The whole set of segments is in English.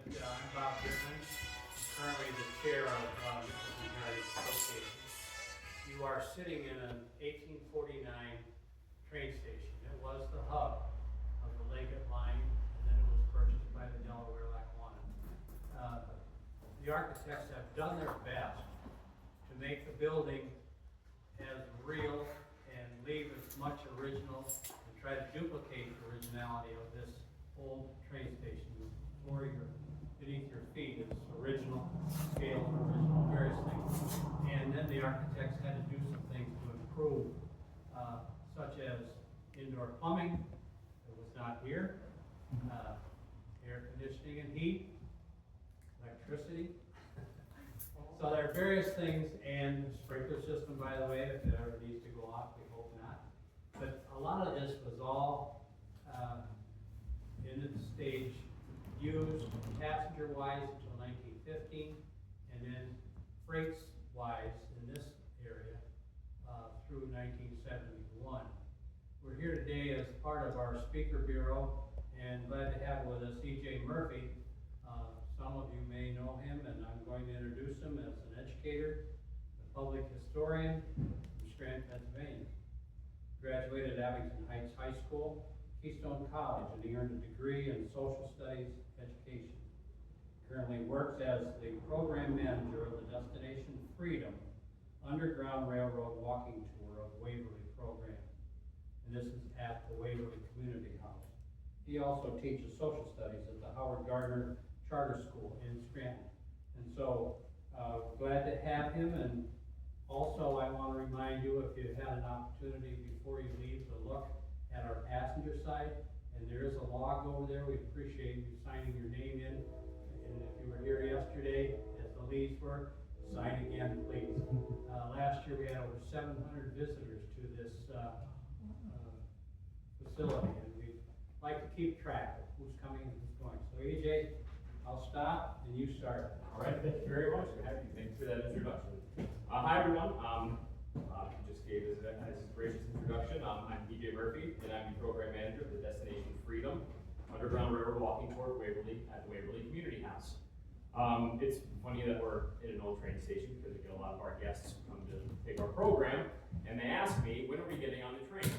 I'm Bob Goodman, currently the chair of Nicholson Heritage Association. You are sitting in an 1849 train station. It was the hub of the Leggett line, and then it was purchased by the Delaware Lackawanna. The architects have done their best to make the building as real and leave as much original and try to duplicate the originality of this old train station. The floor beneath your feet is original, scale original, various things. And then the architects had to do some things to improve, such as indoor plumbing that was not here, air conditioning and heat, electricity. So there are various things, and sprinkler system, by the way, if it ever needs to go off, we hope not. But a lot of this was all in the stage used passenger-wise until 1915, and then freights-wise in this area through 1971. We're here today as part of our speaker bureau, and glad to have with us E.J. Murphy. Some of you may know him, and I'm going to introduce him as an educator, a public historian from Scranton, Pennsylvania. Graduated Abington Heights High School, Keystone College, and he earned a degree in social studies education. Currently works as the program manager of the Destination Freedom Underground Railroad Walking Tour of Waverly program. And this is at the Waverly Community House. He also teaches social studies at the Howard Gardner Charter School in Scranton. And so, glad to have him. And also I want to remind you, if you had an opportunity before you leave, to look at our passenger side, and there is a log over there. We appreciate you signing your name in. And if you were here yesterday, as the leads were, sign again, please. Last year we had over 700 visitors to this facility, and we like to keep track of who's coming and who's going. So EJ, I'll stop and you start. All right, thank you very much. Thanks for that introduction. Hi everyone. You just gave us a gracious introduction. I'm E.J. Murphy, and I'm the program manager of the Destination Freedom Underground Railroad Walking Tour at Waverly at the Waverly Community House. It's funny that we're in an old train station because we get a lot of our guests who come to take our program, and they ask me, when are we getting on the train?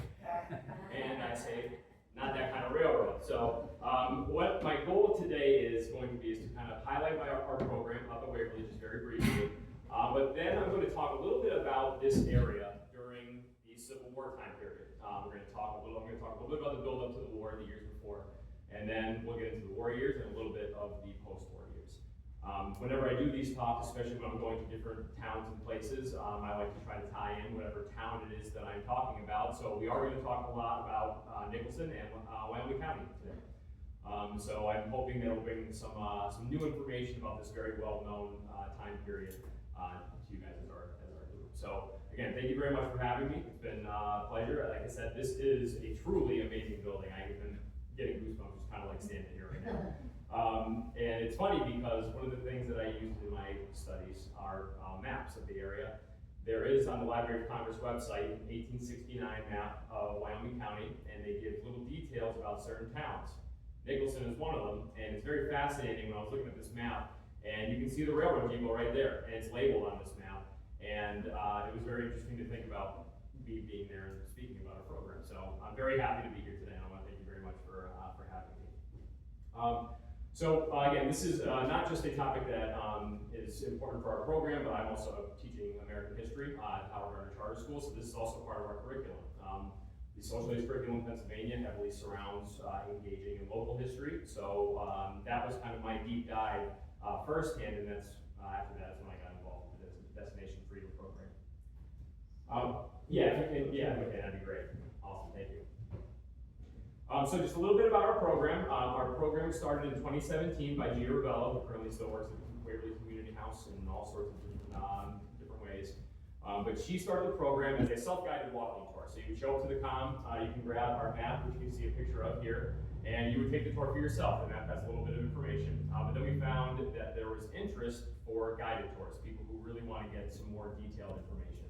And I say, not that kind of railroad. So what my goal today is going to be is to kind of highlight our program up at Waverly just very briefly. But then I'm going to talk a little bit about this area during the Civil War time period. I'm going to talk a little bit about the build up to the war, the years before, and then we'll get into the war years and a little bit of the post-war years. Whenever I do these talks, especially when I'm going to different towns and places, I like to try to tie in whatever town it is that I'm talking about. So we are going to talk a lot about Nicholson and Wyoming County today. So I'm hoping that will bring some new information about this very well-known time period to you guys as our group. So again, thank you very much for having me. It's been a pleasure. Like I said, this is a truly amazing building. I've been getting goosebumps just kind of like standing here right now. And it's funny because one of the things that I used in my studies are maps of the area. There is on the Library of Congress website an 1869 map of Wyoming County, and they give little details about certain towns. Nicholson is one of them, and it's very fascinating when I was looking at this map, and you can see the railroad depot right there, and it's labeled on this map. And it was very interesting to think about me being there and speaking about our program. So I'm very happy to be here today, and I want to thank you very much for having me. So again, this is not just a topic that is important for our program, but I'm also teaching American history at Howard Gardner Charter School, so this is also part of our curriculum. The social studies curriculum in Pennsylvania heavily surrounds engaging in local history, so that was kind of my deep dive firsthand, and that's after that is when I got involved with the Destination Freedom program. Okay, that'd be great. Awesome, thank you. So just a little bit about our program. Our program started in 2017 by Gia Ravello, who currently still works at Waverly Community House in all sorts of different ways. But she started the program as a self-guided walking tour. So you would show up to the you can grab our map, which you can see a picture of here, and you would take the tour for yourself, and that has a little bit of information. But then we found that there was interest for guided tours, people who really want to get some more detailed information.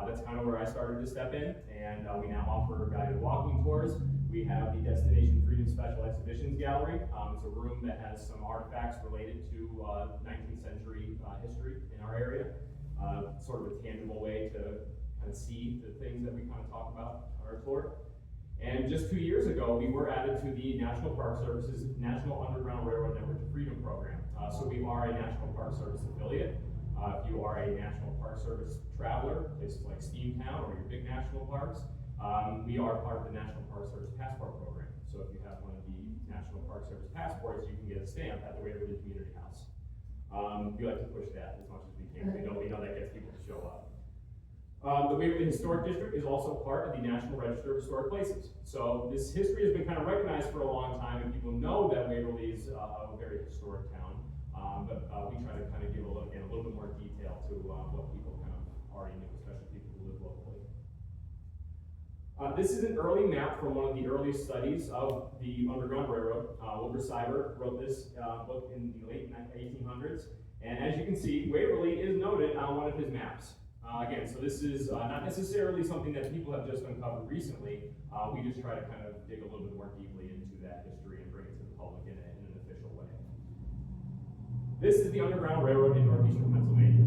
That's kind of where I started to step in, and we now offer guided walking tours. We have the Destination Freedom Special Exhibitions Gallery. It's a room that has some artifacts related to 19th century history in our area. Sort of a tangible way to kind of see the things that we kind of talk about on our tour. And just 2 years ago, we were added to the National Park Service's National Underground Railroad Network to Freedom program. So we are a National Park Service affiliate. If you are a National Park Service traveler, places like Steamtown or your big national parks, we are part of the National Park Service Passport program. So if you have one of the National Park Service passports, you can get a stamp at the Waverly Community House. We like to push that as much as we can. We know that gets people to show up. The Waverly Historic District is also part of the National Register of Historic Places. So this history has been kind of recognized for a long time, and people know that Waverly is a very historic town. But we try to kind of give a little bit more detail to what people kind of already knew, especially people who live locally. This is an early map from one of the earliest studies of the Underground Railroad. Wilbur Seiber wrote this book in the late 1800s. And as you can see, Waverly is noted on one of his maps. Again, so this is not necessarily something that people have just uncovered recently. We just try to kind of dig a little bit more deeply into that history and bring it to the public in an official way. This is the Underground Railroad in Northeastern Pennsylvania.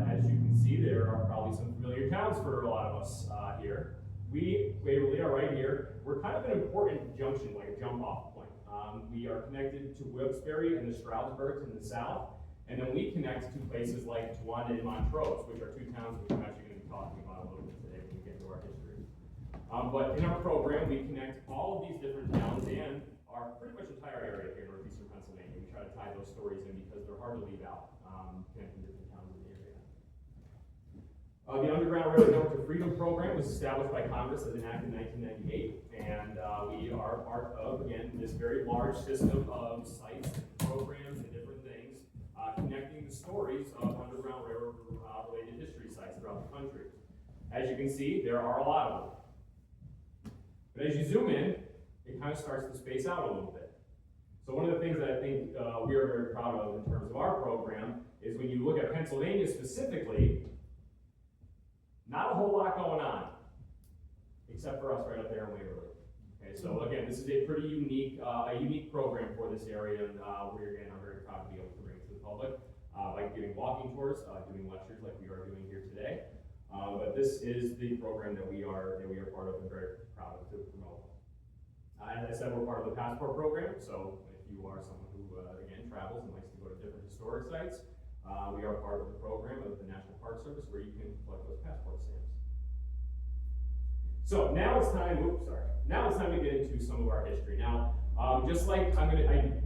As you can see, there are probably some familiar towns for a lot of us here. We, Waverly, are right here. We're kind of an important junction, like a jump-off point. We are connected to Wilkes-Barre and the Stroudsburgs in the south, and then we connect to places like Towanda and Montrose, which are two towns which I'm actually going to be talking about a little bit today when we get to our history. But in our program, we connect all of these different towns and our pretty much entire area here in Northeastern Pennsylvania. We try to tie those stories in because they're hard to leave out, connecting different towns in the area. The Underground Railroad Network to Freedom program was established by Congress as enacted in 1998, and we are part of, again, this very large system of sites, programs, and different things, connecting the stories of Underground Railroad related history sites throughout the country. As you can see, there are a lot of them. But as you zoom in, it kind of starts to space out a little bit. So one of the things that I think we are very proud of in terms of our program is when you look at Pennsylvania specifically, not a whole lot going on, except for us right up there in Waverly. Okay, so again, this is a pretty unique program for this area, and I'm very proud to be able to bring it to the public by giving walking tours, doing lectures like we are doing here today. But this is the program that we are part of and very proud of to promote. As I said, we're part of the Passport program, so if you are someone who, again, travels and likes to go to different historic sites, we are part of the program of the National Park Service where you can collect those passport stamps. So now it's time, to get into some of our history. Now, just like I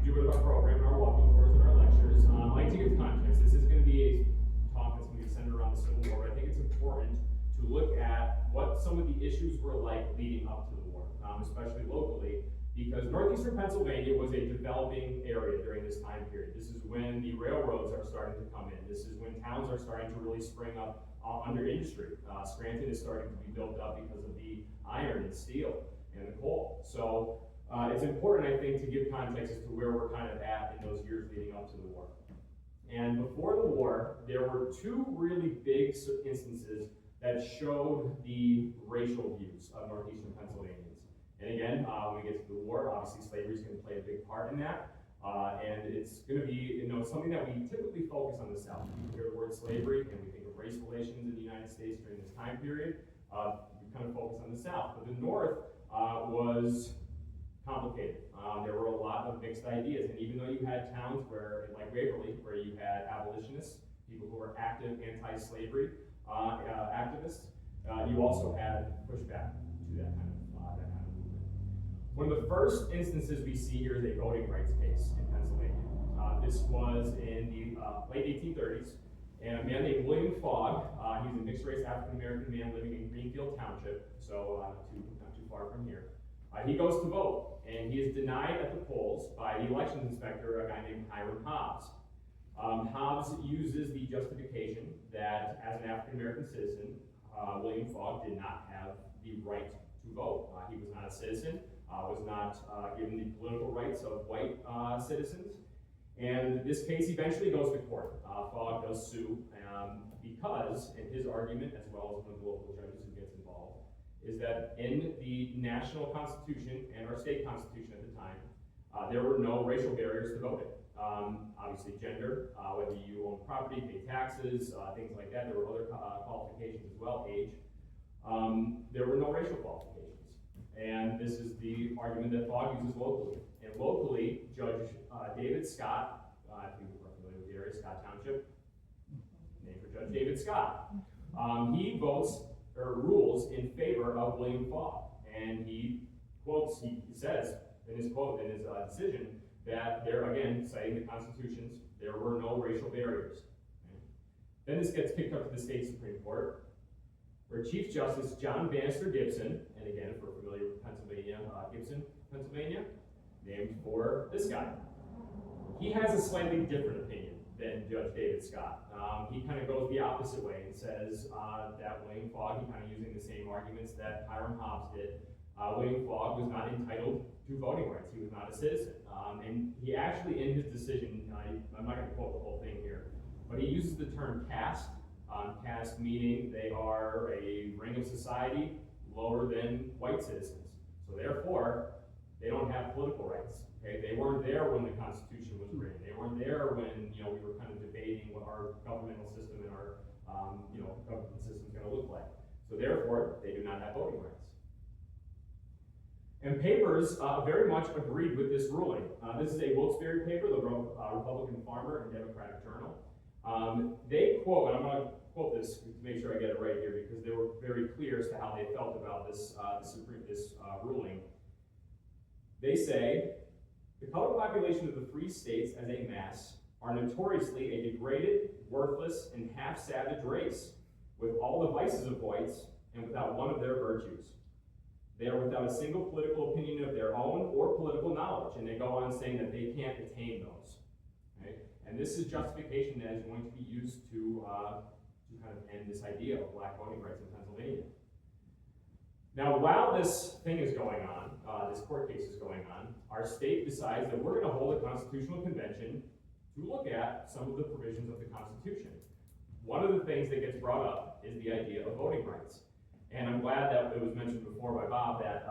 do with our program and our walking tours and our lectures, I like to give context. This is going to be a talk that's going to be centered around the Civil War, but I think it's important to look at what some of the issues were like leading up to the war, especially locally, because Northeastern Pennsylvania was a developing area during this time period. This is when the railroads are starting to come in. This is when towns are starting to really spring up under industry. Scranton is starting to be built up because of the iron and steel and the coal. So it's important, I think, to give context as to where we're kind of at in those years leading up to the war. And before the war, there were two really big instances that showed the racial views of Northeastern Pennsylvanians. And again, when we get to the war, obviously slavery is going to play a big part in that. And it's going to be something that we typically focus on the South. We hear the word slavery and we think of race relations in the United States during this time period. We kind of focus on the South. But the North was complicated. There were a lot of mixed ideas. And even though you had towns like Waverly, where you had abolitionists, people who were active anti-slavery activists, you also had pushback to that kind of movement. One of the first instances we see here is a voting rights case in Pennsylvania. This was in the late 1830s, and a man named William Fogg, he's a mixed-race African-American man living in Greenfield Township, so not too far from here. He goes to vote, and he is denied at the polls by the elections inspector, a guy named Hiram Hobbs. Hobbs uses the justification that as an African-American citizen, William Fogg did not have the right to vote. He was not a citizen, was not given the political rights of white citizens, And this case eventually goes to court. Fogg does sue because, and his argument, as well as one of the local judges who gets involved, is that in the national constitution and our state constitution at the time, there were no racial barriers to voting. Obviously gender, whether you own property, pay taxes, things like that. There were other qualifications as well, age. There were no racial qualifications. And this is the argument that Fogg uses locally. And locally, Judge David Scott, if you are familiar with the area, Scott Township, named for Judge David Scott, he votes or rules in favor of William Fogg. And he quotes, he says in his quote, in his decision, that there, again, citing the constitutions, there were no racial barriers. Okay. Then this gets kicked up to the state Supreme Court, where Chief Justice John Bannister Gibson, and again, if we're familiar with Pennsylvania, Gibson, Pennsylvania, named for this guy. He has a slightly different opinion than Judge David Scott. He kind of goes the opposite way and says that William Fogg, he kind of using the same arguments that Hiram Hobbs did, William Fogg was not entitled to voting rights. He was not a citizen. And he actually, in his decision, I'm not going to quote the whole thing here, but he uses the term caste. Caste meaning they are a ring of society lower than white citizens. So therefore, they don't have political rights. Okay? They weren't there when the Constitution was written. They weren't there when we were kind of debating what our governmental system and our government system is going to look like. So therefore, they do not have voting rights. And papers very much agreed with this ruling. This is a Wilkes-Barre paper, the Republican Farmer and Democratic Journal. They quote, and I'm going to quote this to make sure I get it right here because they were very clear as to how they felt about this ruling. They say, the colored population of the free states as a mass are notoriously a degraded, worthless, and half-savage race, with all the vices of whites and without one of their virtues. They are without a single political opinion of their own or political knowledge, and they go on saying that they can't attain those. Okay? And this is justification that is going to be used to kind of end this idea of black voting rights in Pennsylvania. Now, while this thing is going on, this court case is going on, our state decides that we're going to hold a constitutional convention to look at some of the provisions of the Constitution. One of the things that gets brought up is the idea of voting rights. And I'm glad that it was mentioned before by Bob that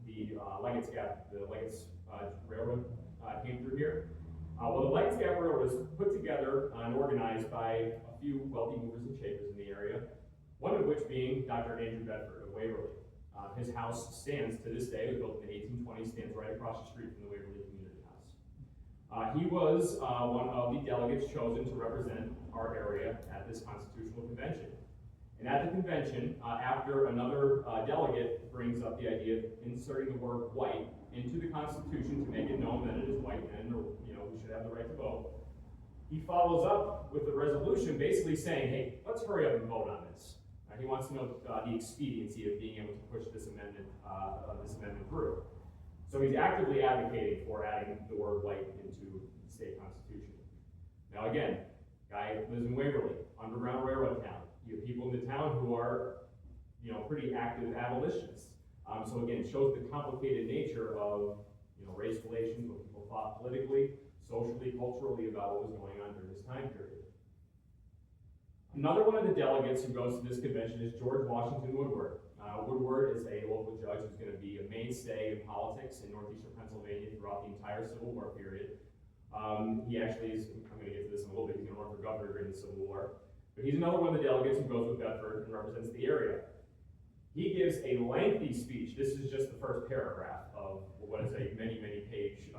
the Leggett's Railroad came through here. Well, the Leggett's Gap Railroad was put together and organized by a few wealthy movers and shakers in the area, one of which being Dr. Andrew Bedford of Waverly. His house stands to this day, it was built in the 1820s, stands right across the street from the Waverly Community House. He was one of the delegates chosen to represent our area at this constitutional convention. And at the convention, after another delegate brings up the idea of inserting the word white into the Constitution to make it known that it is white and we should have the right to vote, he follows up with a resolution basically saying, hey, let's hurry up and vote on this. He wants to know the expediency of being able to push this amendment through. So he's actively advocating for adding the word white into the state constitution. Now again, guy lives in Waverly, underground railroad town. You have people in the town who are, pretty active abolitionists. So again, it shows the complicated nature of, race relations, what people thought politically, socially, culturally about what was going on during this time period. Another one of the delegates who goes to this convention is George Washington Woodward. Woodward is a local judge who's going to be a mainstay in politics in Northeastern Pennsylvania throughout the entire Civil War period. He actually is, I'm going to get to this in a little bit, he's going to run for governor during the Civil War. But he's another one of the delegates who goes with Bedford and represents the area. He gives a lengthy speech. This is just the first paragraph of what is a many page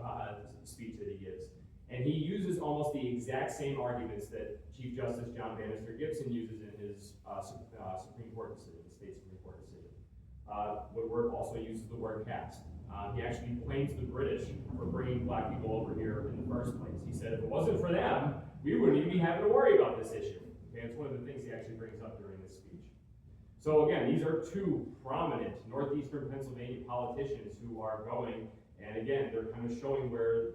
speech that he gives. And he uses almost the exact same arguments that Chief Justice John Bannister Gibson uses in his Supreme Court decision, the state Supreme Court decision. Woodward also uses the word caste. He actually blames the British for bringing black people over here in the first place. He said if it wasn't for them, we wouldn't even be having to worry about this issue. Okay, it's one of the things he actually brings up during this speech. So again, these are two prominent Northeastern Pennsylvania politicians who are going, and again, they're kind of showing where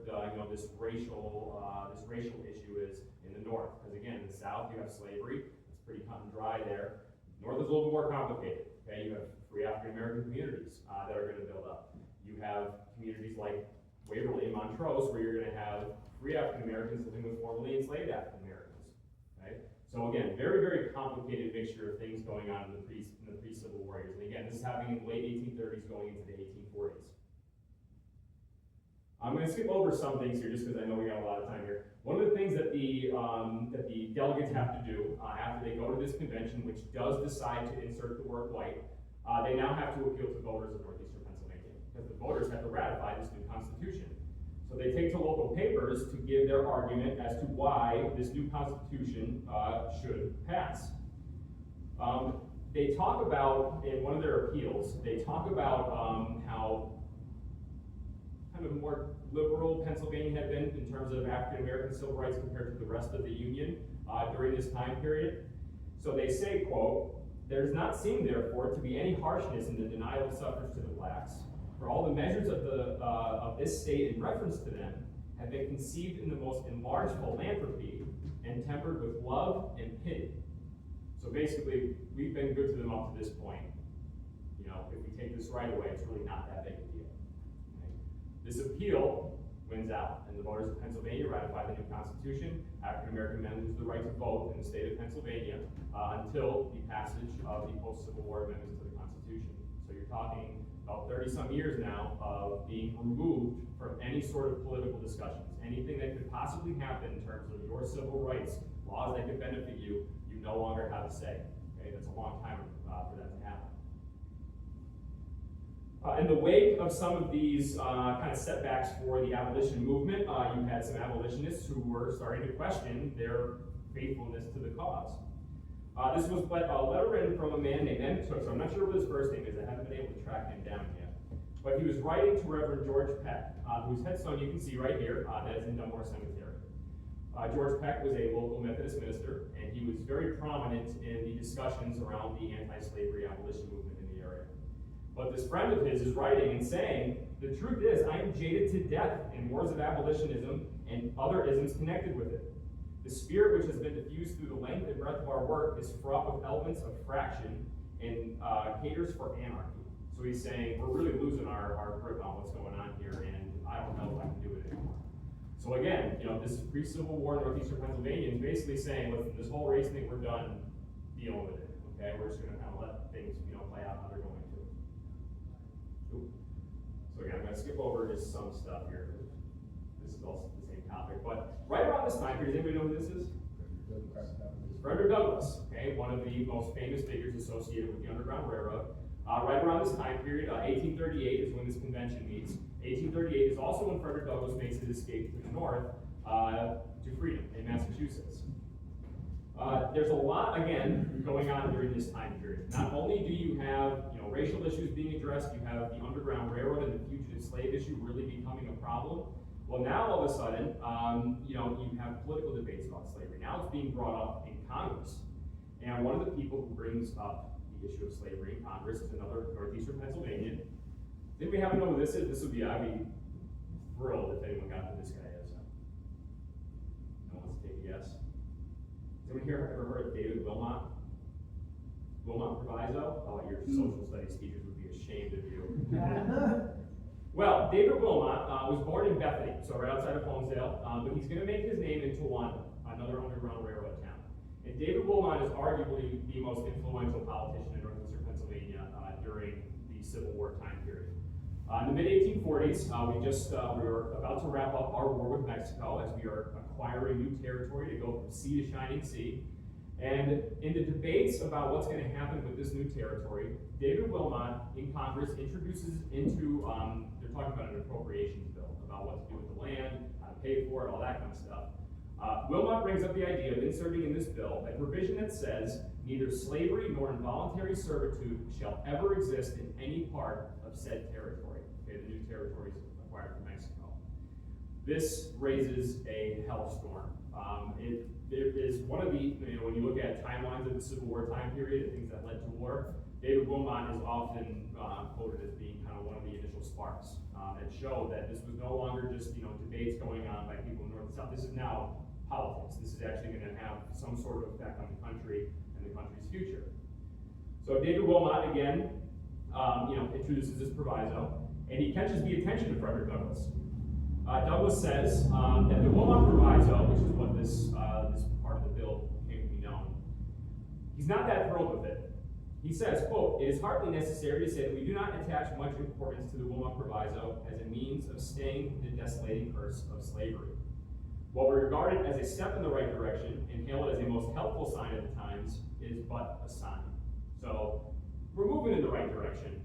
this racial issue is in the north. Because again, in the south you have slavery; it's pretty cut and dry there. North is a little bit more complicated. Okay, you have free African American communities that are going to build up. You have communities like Waverly and Montrose, where you're going to have free African American enslaved African Americans. Okay? So again, very, very complicated mixture of things going on in the pre-Civil War years. And again, this is happening in the late 1830s going into the 1840s. I'm going to skip over some things here just because I know we got a lot of time here. One of the things that the delegates have to do after they go to this convention, which does decide to insert the word white, they now have to appeal to voters of Northeastern Pennsylvania because the voters have to ratify this new constitution. So they take to local papers to give their argument as to why this new constitution should pass. They talk about, in one of their appeals, they talk about how kind of more liberal Pennsylvania had been in terms of African American civil rights compared to the rest of the Union during this time period. So they say, quote, "There does not seem, therefore, to be any harshness in the denial of suffrage to the blacks, for all the measures of this state in reference to them have been conceived in the most enlarged philanthropy and tempered with love and pity." So basically, we've been good to them up to this point. You know, if we take this right away, it's really not that big a deal. Okay? This appeal wins out, and the voters of Pennsylvania ratify the new Constitution. African American men lose the right to vote in the state of Pennsylvania until the passage of the post-Civil War amendments to the Constitution. So you're talking about 30-some years now of being removed from any sort of political discussions. Anything that could possibly happen in terms of your civil rights, laws that could benefit you, you no longer have a say. Okay, that's a long time for that to happen. In the wake of some of these kind of setbacks for the abolition movement, you had some abolitionists who were starting to question their faithfulness to the cause. This was a letter written from a man named M. Tooks. I'm not sure what his first name is. I haven't been able to track him down yet. But he was writing to Reverend George Peck, whose headstone you can see right here, that is in Dunmore Cemetery. George Peck was a local Methodist minister, and he was very prominent in the discussions around the anti-slavery abolition movement in the area. But this friend of his is writing and saying, "The truth is, I am jaded to death in wars of abolitionism and other isms connected with it. The spirit which has been diffused through the length and breadth of our work is fraught with elements of fraction and caters for anarchy." So he's saying, we're really losing our grip on what's going on here, and I don't know if I can do it anymore. So again, you know, this pre-Civil War Northeastern Pennsylvania is basically saying, listen, this whole race thing, we're done dealing with it. Okay, we're just going to kind of let things, you know, play out how they're going to. Ooh. So again, I'm going to skip over just some stuff here. This is also the same topic, but right around this time period, does anybody know who this is? Frederick Douglass, okay, one of the most famous figures associated with the Underground Railroad. Right around this time period, 1838 is when this convention meets. 1838 is also when Frederick Douglass makes his escape to the north to freedom in Massachusetts. There's a lot, again, going on during this time period. Not only do you have, you know, racial issues being addressed, you have the Underground Railroad and the fugitive slave issue really becoming a problem. Well, now all of a sudden, you know, you have political debates about slavery. Now it's being brought up in Congress. And one of the people who brings up the issue of slavery in Congress is another Northeastern Pennsylvanian. Did we happen to know who this is? This would be, I'd be thrilled if anyone got who this guy is. No one wants to take a guess. Has anyone here ever heard of David Wilmot? Wilmot Proviso? Oh, your social studies teachers would be ashamed of you. Well, David Wilmot was born in Bethany, so right outside of Holmesdale, but he's going to make his name in Towanda, another Underground Railroad town. And David Wilmot is arguably the most influential politician in Northeastern Pennsylvania during the Civil War time period. In the mid-1840s, we were about to wrap up our war with Mexico as we are acquiring new territory to go from sea to shining sea. And in the debates about what's going to happen with this new territory, David Wilmot in Congress introduces into, they're talking about an appropriations bill, about what to do with the land, how to pay for it, all that kind of stuff. Wilmot brings up the idea of inserting in this bill a provision that says neither slavery nor involuntary servitude shall ever exist in any part of said territory. Okay, the new territories acquired from Mexico. This raises a hellstorm. It is one of the, you know, when you look at timelines of the Civil War time period and things that led to war, David Wilmot is often quoted as being kind of one of the initial sparks that show that this was no longer just, you know, debates going on by people in North and South. This is now politics. This is actually going to have some sort of effect on the country and the country's future. So David Wilmot again, you know, introduces this proviso, and he catches the attention of Frederick Douglass. Douglass says that the Wilmot Proviso, which is what this known. He's not that thrilled with it. He says, quote, "It is hardly necessary to say that we do not attach much importance to the Wilmot Proviso as a means of staying the desolating curse of slavery. While we regard it as a step in the right direction and hail it as a most helpful sign of the times, it is but a sign." So we're moving in the right direction.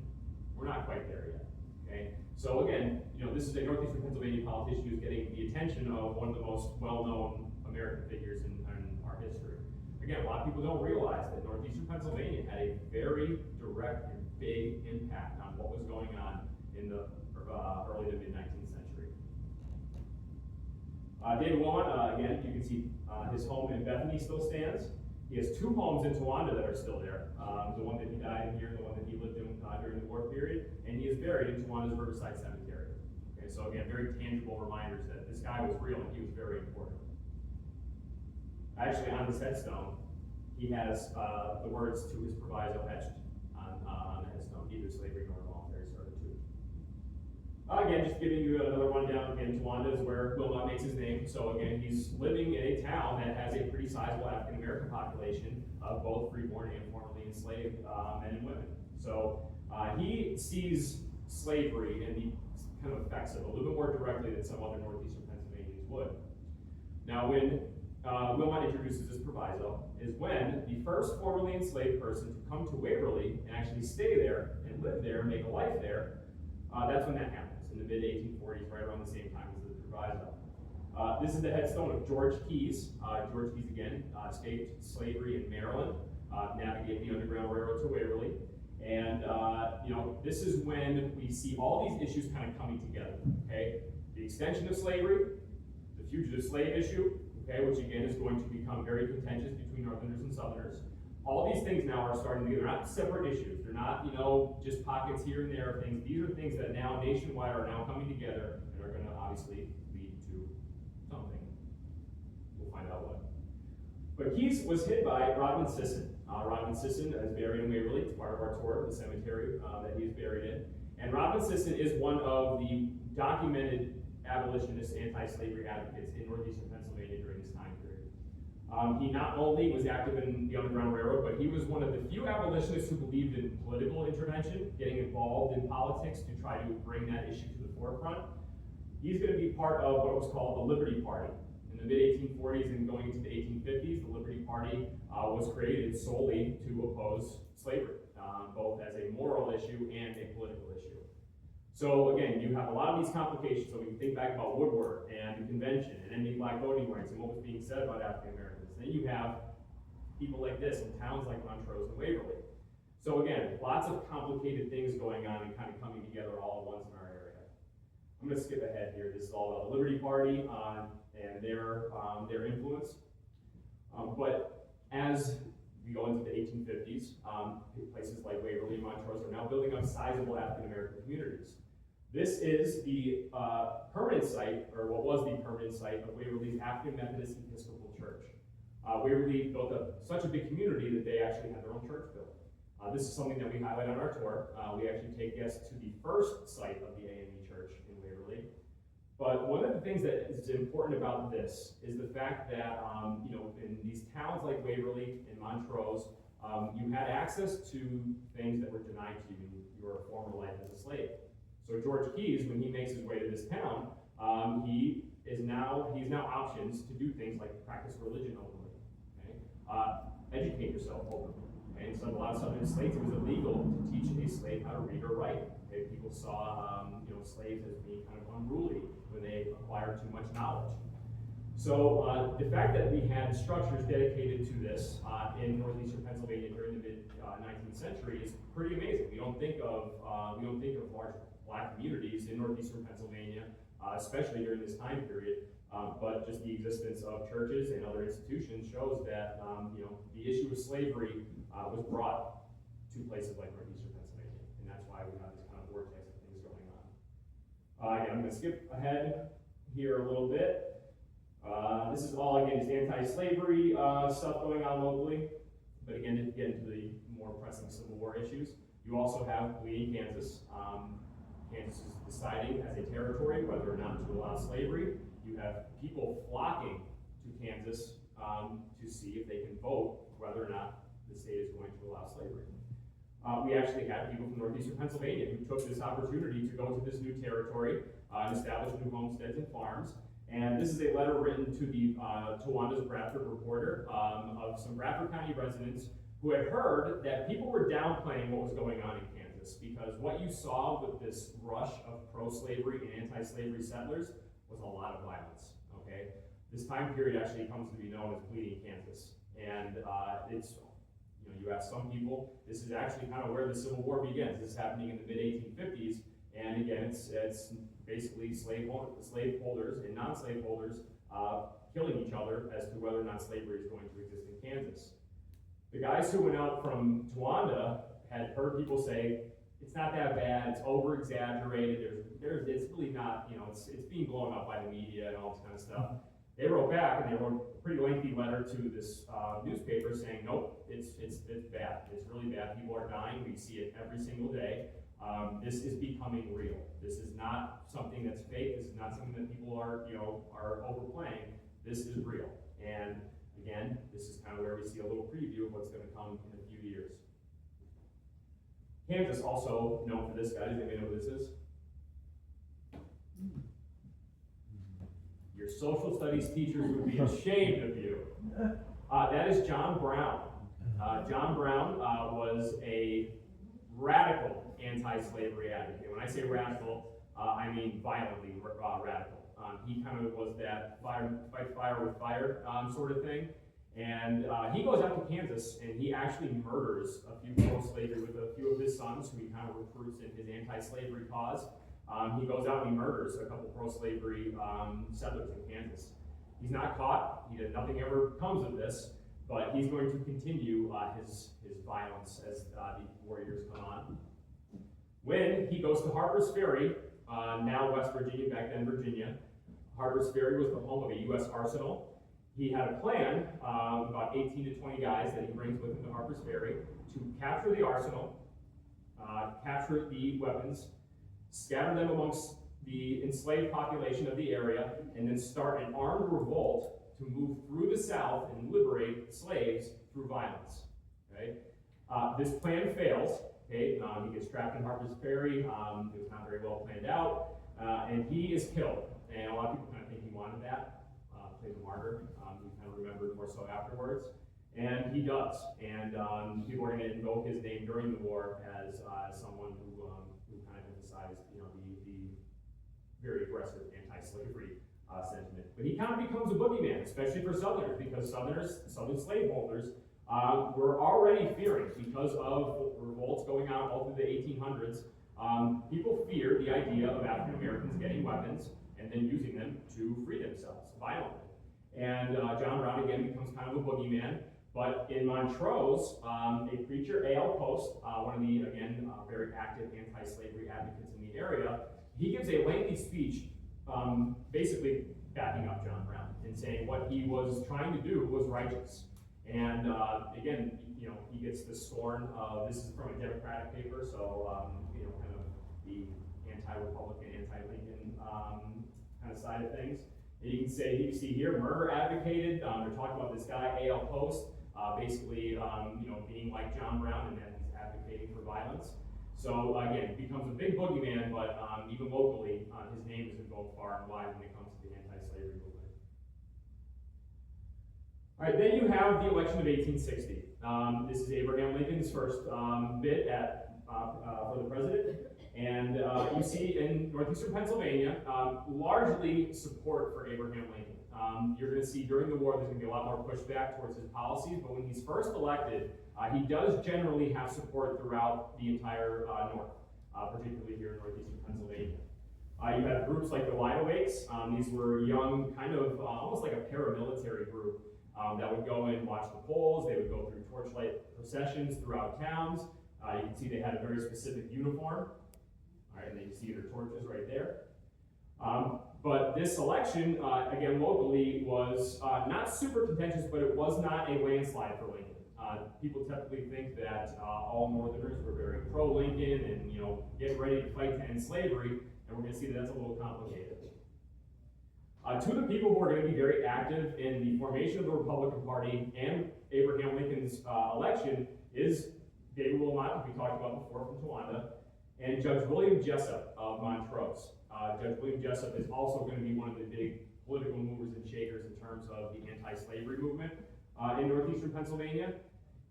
We're not quite there yet. Okay. So again, this is a Northeastern Pennsylvania politician who's getting the attention of one of the most well-known American figures in our history. Again, a lot of people don't realize that Northeastern Pennsylvania had a very direct and big impact on what was going on in the early to mid-19th century. David Wilmot, again, you can see his home in Bethany still stands. He has two homes in Towanda that are still there. The one that he died in here and the one that he lived in during the war period. And he is buried in Towanda's Riverside Cemetery. Okay, so again, very tangible reminders that this guy was real and he was very important. Actually, on his headstone, he has the words to his proviso etched on the headstone: "Neither slavery nor voluntary servitude." Again, just giving you another rundown. Again, Towanda is where Wilmot makes his name. So again, he's living in a town that has a pretty sizable African American population of both freeborn and formerly enslaved men and women. So he sees slavery and the kind of effects of it a little bit more directly than some other Northeastern Pennsylvanians would. Now, when Wilmot introduces this proviso is when the first formerly enslaved person to come to Waverly and actually stay there and live there and make a life there, that's when that happens, in the mid-1840s, right around the same time as the proviso. This is the headstone of George Keyes. George Keyes, again, escaped slavery in Maryland, navigated the Underground Railroad to Waverly. And, this is when we see all these issues kind of coming together, okay? The extension of slavery, the fugitive slave issue, okay, which again is going to become very contentious between Northerners and Southerners. All these things now are starting to be, they're not separate issues. They're not, just pockets here and there of things. These are things that now nationwide are now coming together and are going to obviously lead to something. We'll find out what. But Keyes was hit by Rodman Sisson. Rodman Sisson is buried in Waverly. It's part of our tour of the cemetery that he is buried in. And Rodman Sisson is one of the documented abolitionist, anti-slavery advocates in Northeastern Pennsylvania during this time period. He not only was active in the Underground Railroad, but he was one of the few abolitionists who believed in political intervention, getting involved in politics to try to bring that issue to the forefront. He's going to be part of what was called the Liberty Party. In the mid-1840s and going into the 1850s, the Liberty Party was created solely to oppose slavery, both as a moral issue and a political issue. So again, you have a lot of these complications. So we can think back about Woodward and the convention and ending black voting rights and what was being said about African Americans. Then you have people like this in towns like Montrose and Waverly. So again, lots of complicated things going on and kind of coming together all at once in our area. I'm going to skip ahead here. This is all about the Liberty Party and their influence. But as we go into the 1850s, places like Waverly and Montrose are now building up sizable African American communities. This is the permanent site, or what was the permanent site, of Waverly's African Methodist Episcopal Church. Waverly built up such a big community that they actually had their own church built. This is something that we highlight on our tour. We actually take guests to the first site of the AME Church in Waverly. But one of the things that is important about this is the fact that, in these towns like Waverly and Montrose, you had access to things that were denied to you in your former life as a slave. So George Keyes, when he makes his way to this town, he has now options to do things like practice religion openly, okay? Educate yourself openly. Okay? And so a lot of Southern states, it was illegal to teach a slave how to read or write. Okay? People saw slaves as being kind of unruly when they acquired too much knowledge. So the fact that we had structures dedicated to this in Northeastern Pennsylvania during the mid-19th century is pretty amazing. We don't think of large black communities in Northeastern Pennsylvania, especially during this time period. But just the existence of churches and other institutions shows that the issue of slavery was brought to places like Northeastern Pennsylvania, and that's why we have this kind of vortex of things going on. Again, I'm going to skip ahead here a little bit. This is all, again, just anti-slavery stuff going on locally. But again, to get into the more pressing Civil War issues, you also have Lee, Kansas. Kansas is deciding as a territory whether or not to allow slavery. You have people flocking to Kansas to see if they can vote whether or not the state is going to allow slavery. We actually had people from Northeastern Pennsylvania who took this opportunity to go to this new territory and establish new homesteads and farms. And this is a letter written to the Towanda's Bradford Reporter of some Bradford County residents who had heard that people were downplaying what was going on in Kansas, because what you saw with this rush of pro-slavery and anti-slavery settlers was a lot of violence, okay? This time period actually comes to be known as Bleeding Kansas. And it's, you know, you ask some people, this is actually kind of where the Civil War begins. This is happening in the mid-1850s. And again, it's basically slaveholders and non-slaveholders killing each other as to whether or not slavery is going to exist in Kansas. The guys who went out from Towanda had heard people say, it's not that bad, it's over-exaggerated, it's really not, you know, it's being blown up by the media and all this kind of stuff. They wrote back, and they wrote a pretty lengthy letter to this newspaper saying, nope, it's bad, it's really bad, people are dying, we see it every single day. This is becoming real. This is not something that's fake, this is not something that people are overplaying, this is real. And again, this is kind of where we see a little preview of what's going to come in a few years. Kansas, also known for this, guys. Anybody know who this is? Your social studies teachers would be ashamed of you. That is John Brown. John Brown was a radical anti-slavery advocate. When I say radical, I mean violently radical. He kind of was that fight fire with fire sort of thing. And he goes out to Kansas, and he actually murders a few pro-slavery with a few of his sons, who he kind of recruits in his anti-slavery cause. He goes out and he murders a couple pro-slavery settlers in Kansas. He's not caught. Nothing ever comes of this, but he's going to continue his violence as the warriors come on. When he goes to Harper's Ferry, now West Virginia, back then Virginia, Harper's Ferry was the home of a U.S. arsenal. He had a plan, about 18 to 20 guys that he brings with him to Harper's Ferry, to capture the arsenal, capture the weapons, scatter them amongst the enslaved population of the area, and then start an armed revolt to move through the South and liberate slaves through violence. Okay? This plan fails. Okay? He gets trapped in Harper's Ferry. It was not very well planned out, and he is killed. And a lot of people kind of think he wanted that, play the martyr. He kind of remembered more so afterwards. And he does. And people are going to invoke his name during the war as someone who kind of emphasized, you know, the very aggressive anti-slavery sentiment. But he kind of becomes a boogeyman, especially for Southerners, because Southern slaveholders were already fearing, because of revolts going on all through the 1800s, people feared the idea of African Americans getting weapons and then using them to free themselves violently. And John Brown again becomes kind of a boogeyman. But in Montrose, a preacher, A.L. Post, one of the, again, very active anti-slavery advocates in the area, he gives a lengthy speech basically backing up John Brown and saying what he was trying to do was righteous. And again, you know, he gets the scorn of, this is from a Democratic paper, so, you know, kind of the anti-Republican, anti-Lincoln kind of side of things. And you can see here, murder advocated. They're talking about this guy, A.L. Post, basically, you know, being like John Brown and that he's advocating for violence. So again, it becomes a big boogeyman, but even locally, his name is invoked far and wide when it comes to the anti-slavery movement. All right, then you have the election of 1860. This is Abraham Lincoln's first bid for the president. And you see in Northeastern Pennsylvania, largely support for Abraham Lincoln. You're going to see during the war there's going to be a lot more pushback towards his policies, but when he's first elected, he does generally have support throughout the entire North, particularly here in Northeastern Pennsylvania. You have groups like the Wide Awakes. These were young, kind of almost like a paramilitary group that would go and watch the polls. They would go through torchlight processions throughout towns. You can see they had a very specific uniform. All right, and then you see their torches right there. But this election, again, locally was not super contentious, but it was not a landslide for Lincoln. People typically think that all Northerners were very pro-Lincoln and, you know, getting ready to fight to end slavery, and we're going to see that that's a little complicated. Two of the people who are going to be very active in the formation of the Republican Party and Abraham Lincoln's election is David Wilmot, who we talked about before from Towanda, and Judge William Jessup of Montrose. Judge William Jessup is also going to be one of the big political movers and shakers in terms of the anti-slavery movement in northeastern Pennsylvania.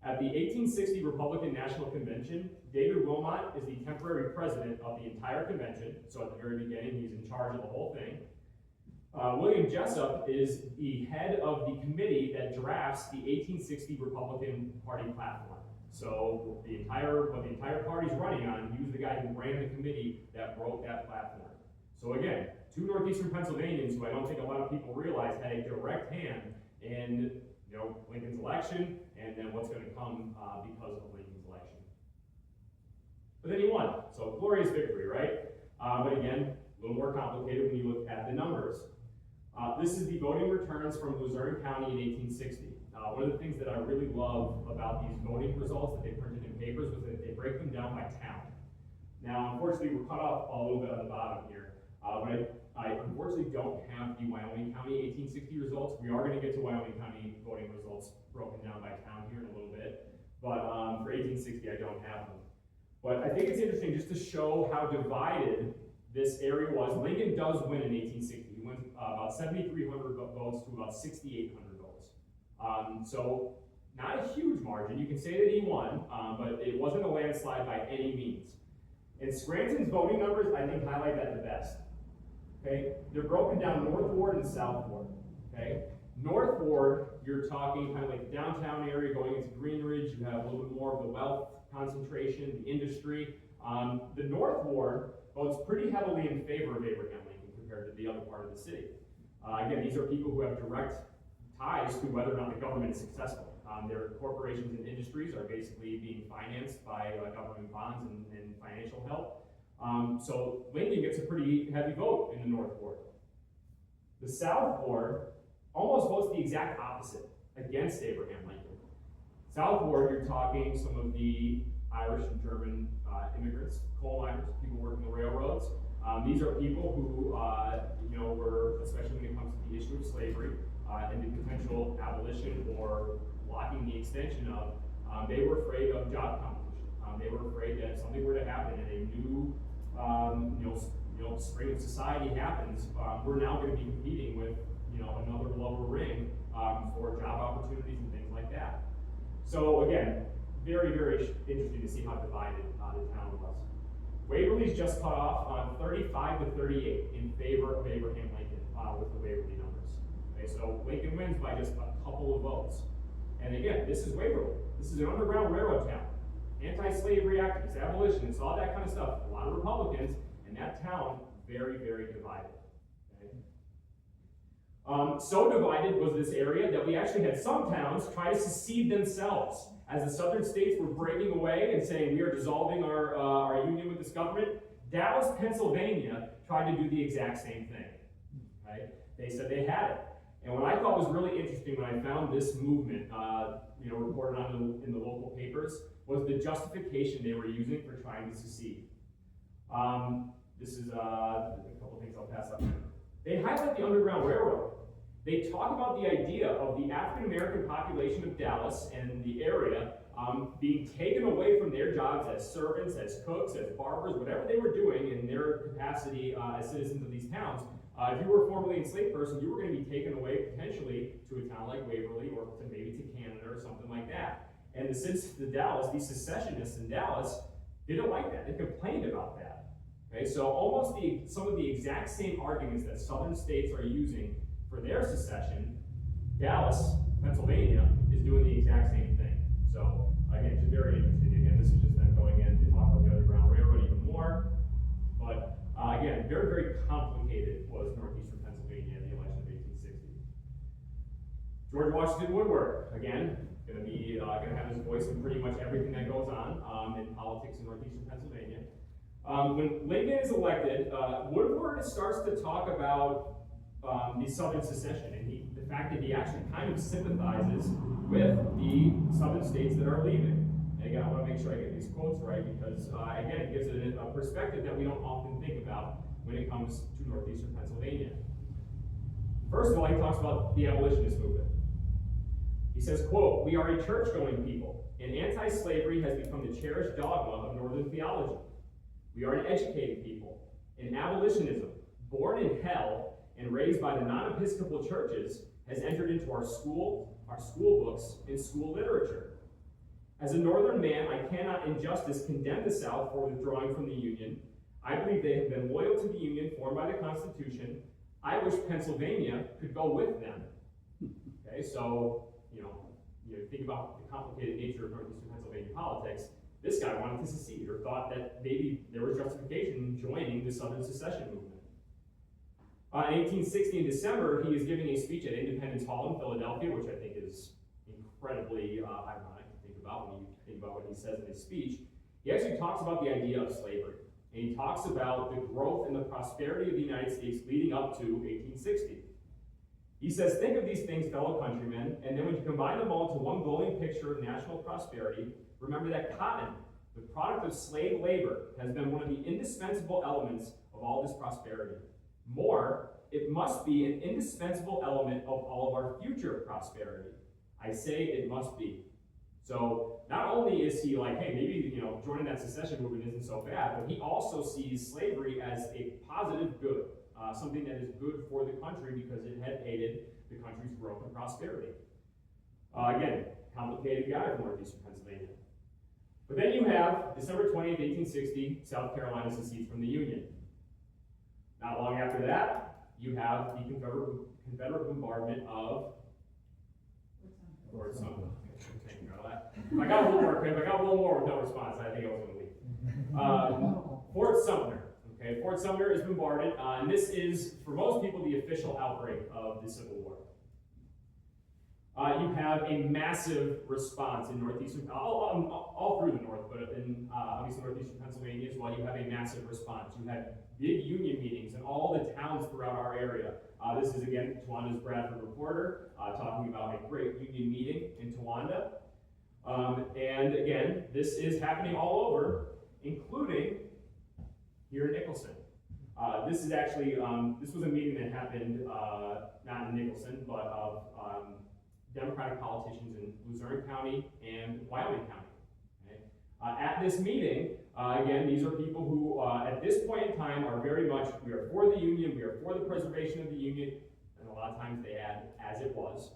At the 1860 Republican National Convention, David Wilmot is the temporary president of the entire convention, so at the very beginning he's in charge of the whole thing. William Jessup is the head of the committee that drafts the 1860 Republican Party platform. So what the entire party's running on, he was the guy who ran the committee that wrote that platform. So again, two northeastern Pennsylvanians who I don't think a lot of people realize had a direct hand in Lincoln's election and then what's going to come because of Lincoln's election. But then he won, so glorious victory, right? But again, a little more complicated when you look at the numbers. This is the voting returns from Luzerne County in 1860. One of the things that I really love about these voting results that they printed in papers was that they break them down by town. Now, unfortunately, we're cut off a little bit on the bottom here, but I unfortunately don't have the Wyoming County 1860 results. We are going to get to Wyoming County voting results broken down by town here in a little bit, but for 1860, I don't have them. But I think it's interesting just to show how divided this area was. Lincoln does win in 1860. He wins about 7,300 votes to about 6,800 votes. So not a huge margin. You can say that he won, but it wasn't a landslide by any means. And Scranton's voting numbers, I think, highlight that the best. Okay, they're broken down North Ward and South Ward. Okay, North Ward, you're talking kind of like the downtown area going into Greenridge. You have a little bit more of the wealth concentration, the industry. The North Ward votes pretty heavily in favor of Abraham Lincoln compared to the other part of the city. Again, these are people who have direct ties to whether or not the government is successful. Their corporations and industries are basically being financed by government bonds and financial help. So Lincoln gets a pretty heavy vote in the North Ward. The South Ward almost votes the exact opposite against Abraham Lincoln. South Ward, you're talking some of the Irish and German immigrants, coal miners, people working the railroads. These are people who, were, especially when it comes to the issue of slavery and the potential abolition or blocking the extension of, they were afraid of job competition. They were afraid that if something were to happen and a new, spring of society happens, we're now going to be competing with, another lower ring for job opportunities and things like that. So again, very, very interesting to see how divided the town was. Waverly's just cut off on 35 to 38 in favor of Abraham Lincoln with the Waverly numbers. Okay, so Lincoln wins by just a couple of votes. And again, this is Waverly. This is an underground railroad town. Anti-slavery activists, abolitionists, all that kind of stuff. A lot of Republicans, and that town very, very divided. Okay? So divided was this area that we actually had some towns try to secede themselves. As the southern states were breaking away and saying we are dissolving our union with this government, Dallas, Pennsylvania tried to do the exact same thing. Right? They said they had it. And what I thought was really interesting when I found this movement, reported on in the local papers, was the justification they were using for trying to secede. This is a couple things I'll pass up. They highlight the Underground Railroad. They talk about the idea of the African American population of Dallas and the area being taken away from their jobs as servants, as cooks, as barbers, whatever they were doing in their capacity as citizens of these towns. If you were a formerly enslaved person, you were going to be taken away potentially to a town like Waverly or maybe to Canada or something like that. And these secessionists in Dallas didn't like that. They complained about that. Okay, so almost some of the exact same arguments that southern states are using for their secession, Dallas, Pennsylvania, is doing the exact same thing. So again, it's very interesting. Again, this is just them going in to talk about the Underground Railroad even more. But again, very, very complicated was northeastern Pennsylvania in the election of 1860. George Washington Woodward, again, going to have his voice in pretty much everything that goes on in politics in northeastern Pennsylvania. When Lincoln is elected, Woodward starts to talk about the Southern secession and the fact that he actually kind of sympathizes with the Southern states that are leaving. And again, I want to make sure I get these quotes right because, again, it gives it a perspective that we don't often think about when it comes to northeastern Pennsylvania. First of all, he talks about the abolitionist movement. He says, quote, "We are a church-going people, and anti-slavery has become the cherished dogma of Northern theology. We are an educated people, and abolitionism, born in hell and raised by the non-Episcopal churches, has entered into our school books, and school literature. As a Northern man, I cannot in justice condemn the South for withdrawing from the Union. I believe they have been loyal to the Union formed by the Constitution. I wish Pennsylvania could go with them." Okay, so, you think about the complicated nature of Northeastern Pennsylvania politics. This guy wanted to secede, or thought that maybe there was justification in joining the Southern secession movement. In 1860, in December, he is giving a speech at Independence Hall in Philadelphia, which I think is incredibly ironic to think about when you think about what he says in his speech. He actually talks about the idea of slavery, and he talks about the growth and the prosperity of the United States leading up to 1860. He says, "Think of these things, fellow countrymen, and then when you combine them all into one glowing picture of national prosperity, remember that cotton, the product of slave labor, has been one of the indispensable elements of all this prosperity. More, it must be an indispensable element of all of our future prosperity. I say it must be." So not only is he like, hey, maybe joining that secession movement isn't so bad, but he also sees slavery as a positive good, something that is good for the country because it had aided the country's growth and prosperity. Again, complicated guy from Northeastern Pennsylvania. But then you have December 20th, 1860, South Carolina secedes from the Union. Not long after that, you have the Confederate bombardment of Fort Sumter. If I got a little more with no response, I think I was going to leave. Fort Sumter. Okay, Fort Sumter is bombarded, and this is, for most people, the official outbreak of the Civil War. You have a massive response in Northeastern, all through the North, but in obviously Northeastern Pennsylvania as well, you have a massive response. You had big union meetings in all the towns throughout our area. This is, again, Tawanda's Bradford Reporter, talking about a great union meeting in Towanda. And again, this is happening all over, including here in Nicholson. This is actually, this was a meeting that happened, not in Nicholson, but of Democratic politicians in Luzerne County and Wyoming County. Okay? At this meeting, again, these are people who, at this point in time, are very much, we are for the Union, we are for the preservation of the Union, and a lot of times they add, as it was.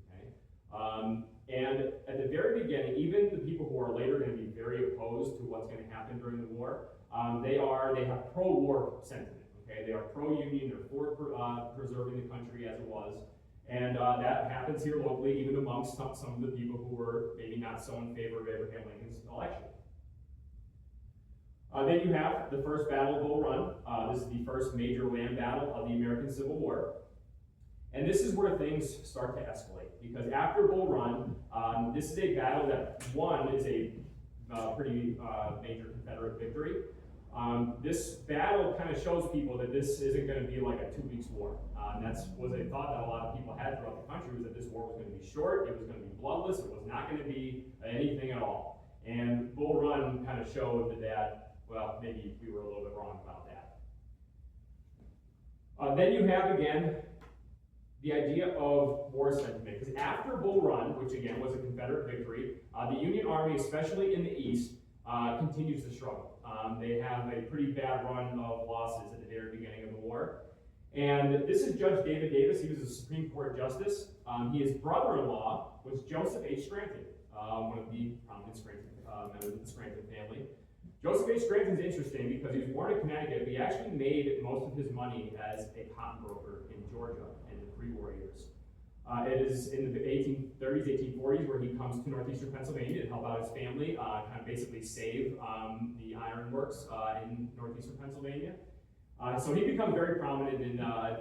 Okay? And at the very beginning, even the people who are later going to be very opposed to what's going to happen during the war, they have pro-war sentiment. Okay, they are pro-union, they're for preserving the country as it was, and that happens here locally, even amongst some of the people who were maybe not so in favor of Abraham Lincoln's election. Then you have the first Battle of Bull Run. This is the first major land battle of the American Civil War. And this is where things start to escalate, because after Bull Run, this is a battle that, one, is a pretty major Confederate victory. This battle kind of shows people that this isn't going to be like a 2 weeks war. That was a thought that a lot of people had throughout the country, was that this war was going to be short, it was going to be bloodless, it was not going to be anything at all. And Bull Run kind of showed that, well, maybe we were a little bit wrong about that. Then you have, again, the idea of war sentiment, because after Bull Run, which again was a Confederate victory, the Union Army, especially in the East, continues to struggle. They have a pretty bad run of losses at the very beginning of the war. And this is Judge David Davis. He was a Supreme Court justice. His brother-in-law was Joseph H. Scranton, one of the prominent members of the Scranton family. Joseph H. Scranton's interesting because he was born in Connecticut, but he actually made most of his money as a cotton broker in Georgia in the pre-war years. It is in the 1830s, 1840s, where he comes to Northeastern Pennsylvania to help out his family, kind of basically save the iron works in Northeastern Pennsylvania. So he becomes very prominent in,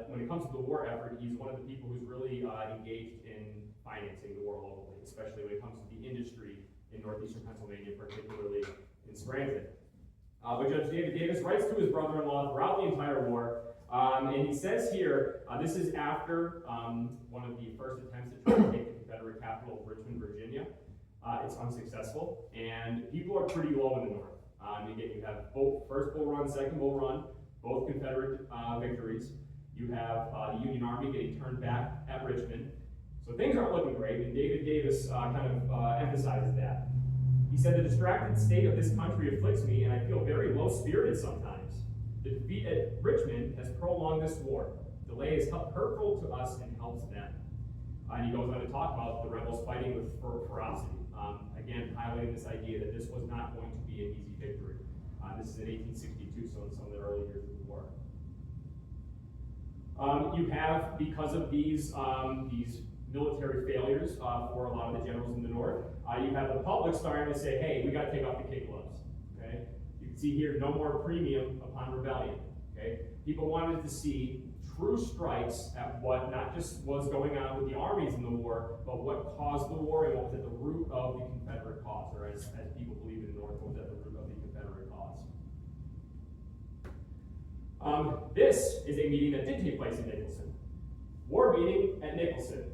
when it comes to the war effort, he's one of the people who's really engaged in financing the war locally, especially when it comes to the industry in Northeastern Pennsylvania, particularly in Scranton. But Judge David Davis writes to his brother-in-law throughout the entire war, and he says here, this is after one of the first attempts to try to take the Confederate capital of Richmond, Virginia. It's unsuccessful, and people are pretty low in the North. Again, you have both first Bull Run, second Bull Run, both Confederate victories. You have the Union Army getting turned back at Richmond. So things aren't looking great, and David Davis emphasizes that. He said, "The distracted state of this country afflicts me, and I feel very low-spirited sometimes. The defeat at Richmond has prolonged this war. Delay is hurtful to us and helps them." And he goes on to talk about the rebels fighting with ferocity. Again, highlighting this idea that this was not going to be an easy victory. This is in 1862, so in some of the early years of the war. You have, because of these military failures for a lot of the generals in the North, you have the public starting to say, hey, we got to take off the kid gloves. Okay? You can see here, no more premium upon rebellion. Okay? People wanted to see true strikes at what not just was going on with the armies in the war, but what caused the war and what was at the root of the Confederate cause, or as people believe in the North, what was at the root of the Confederate cause. This is a meeting that did take place in Nicholson. War meeting at Nicholson.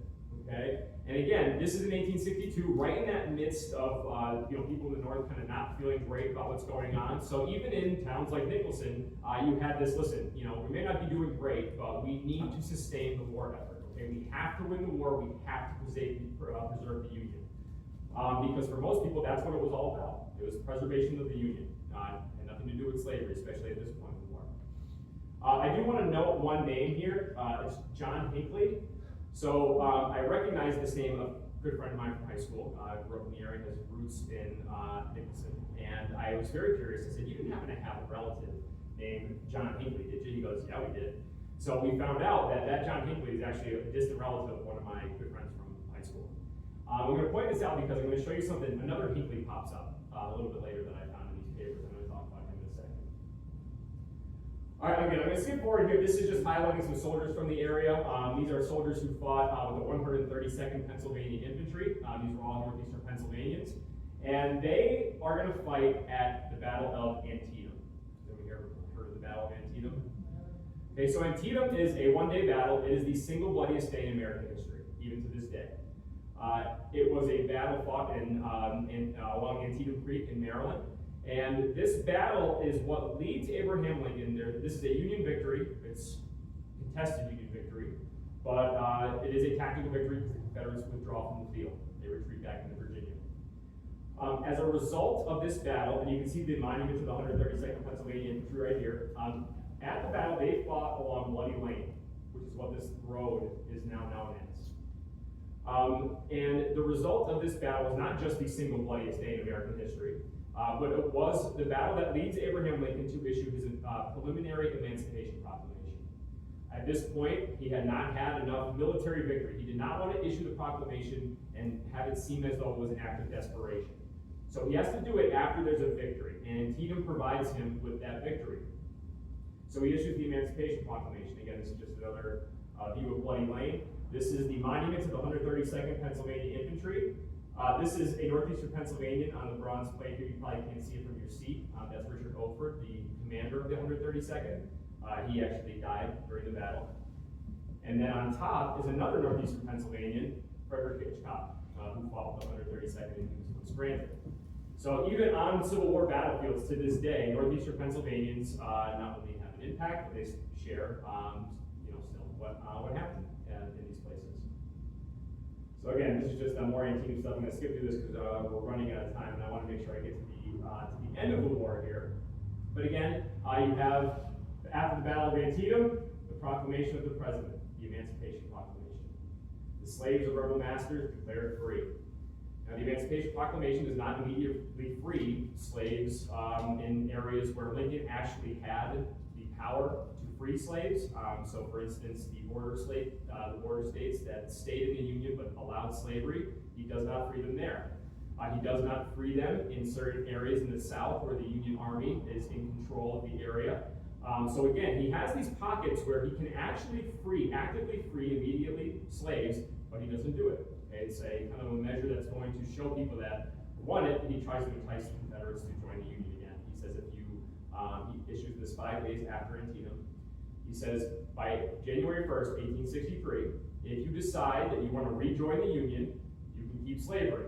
Okay? And again, this is in 1862, right in that midst of people in the North kind of not feeling great about what's going on. So even in towns like Nicholson, you had this, listen, we may not be doing great, but we need to sustain the war effort. Okay? We have to win the war. We have to preserve the Union. Because for most people, that's what it was all about. It was preservation of the Union. Had nothing to do with slavery, especially at this point in the war. I do want to note one name here. It's John Hinckley. So I recognize this name of a good friend of mine from high school. Grew up in the area, has roots in Nicholson. And I was very curious. I said, you didn't happen to have a relative named John Hinckley, did you? He goes, yeah, we did. So we found out that John Hinckley is actually a distant relative of one of my good friends from high school. I'm going to point this out because I'm going to show you something. Another Hinckley pops up a little bit later that I found in these papers. I'm going to talk about him in a second. All right, again, I'm going to skip forward here. This is just highlighting some soldiers from the area. These are soldiers who fought with the 132nd Pennsylvania Infantry. These were all Northeastern Pennsylvanians. And they are going to fight at the Battle of Antietam. Have you ever heard of the Battle of Antietam? Okay, so Antietam is a one-day battle. It is the single bloodiest day in American history, even to this day. It was a battle fought along Antietam Creek in Maryland. And this battle is what leads Abraham Lincoln. This is a Union victory. It's a contested Union victory. But it is a tactical victory because the Confederates withdraw from the field. They retreat back into Virginia. As a result of this battle, and you can see the monument to the 132nd Pennsylvania Infantry right here, at the battle they fought along Bloody Lane, which is what this road is now known as. And the result of this battle was not just the single bloodiest day in American history, but it was the battle that leads Abraham Lincoln to issue his preliminary Emancipation Proclamation. At this point, he had not had enough military victory. He did not want to issue the proclamation and have it seem as though it was an act of desperation. So he has to do it after there's a victory, and Antietam provides him with that victory. So he issues the Emancipation Proclamation. Again, this is just another view of Bloody Lane. This is the monument to the 132nd Pennsylvania Infantry. This is a Northeastern Pennsylvanian on the bronze plate here. You probably can't see it from your seat. That's Richard Oakford, the commander of the 132nd. He actually died during the battle. And then on top is another Northeastern Pennsylvanian, Frederick Hitchcock, who fought with the 132nd in Scranton. So even on Civil War battlefields to this day, Northeastern Pennsylvanians not only have an impact, but they share, still what happened in these places. So again, this is just more Antietam stuff. I'm going to skip through this because we're running out of time, and I want to make sure I get to the end of the war here. But again, you have, after the Battle of Antietam, the proclamation of the President, the Emancipation Proclamation. The slaves of rebel masters declared free. Now, the Emancipation Proclamation does not immediately free slaves in areas where Lincoln actually had the power to free slaves. So, for instance, the border states that stayed in the Union but allowed slavery, he does not free them there. He does not free them in certain areas in the South where the Union Army is in control of the area. So again, he has these pockets where he can actually actively free immediately slaves, but he doesn't do it. Okay? It's a kind of a measure that's going to show people that, he tries to entice the Confederates to join the Union again. He says he issues this 5 days after Antietam. He says, by January 1st, 1863, if you decide that you want to rejoin the Union, you can keep slavery.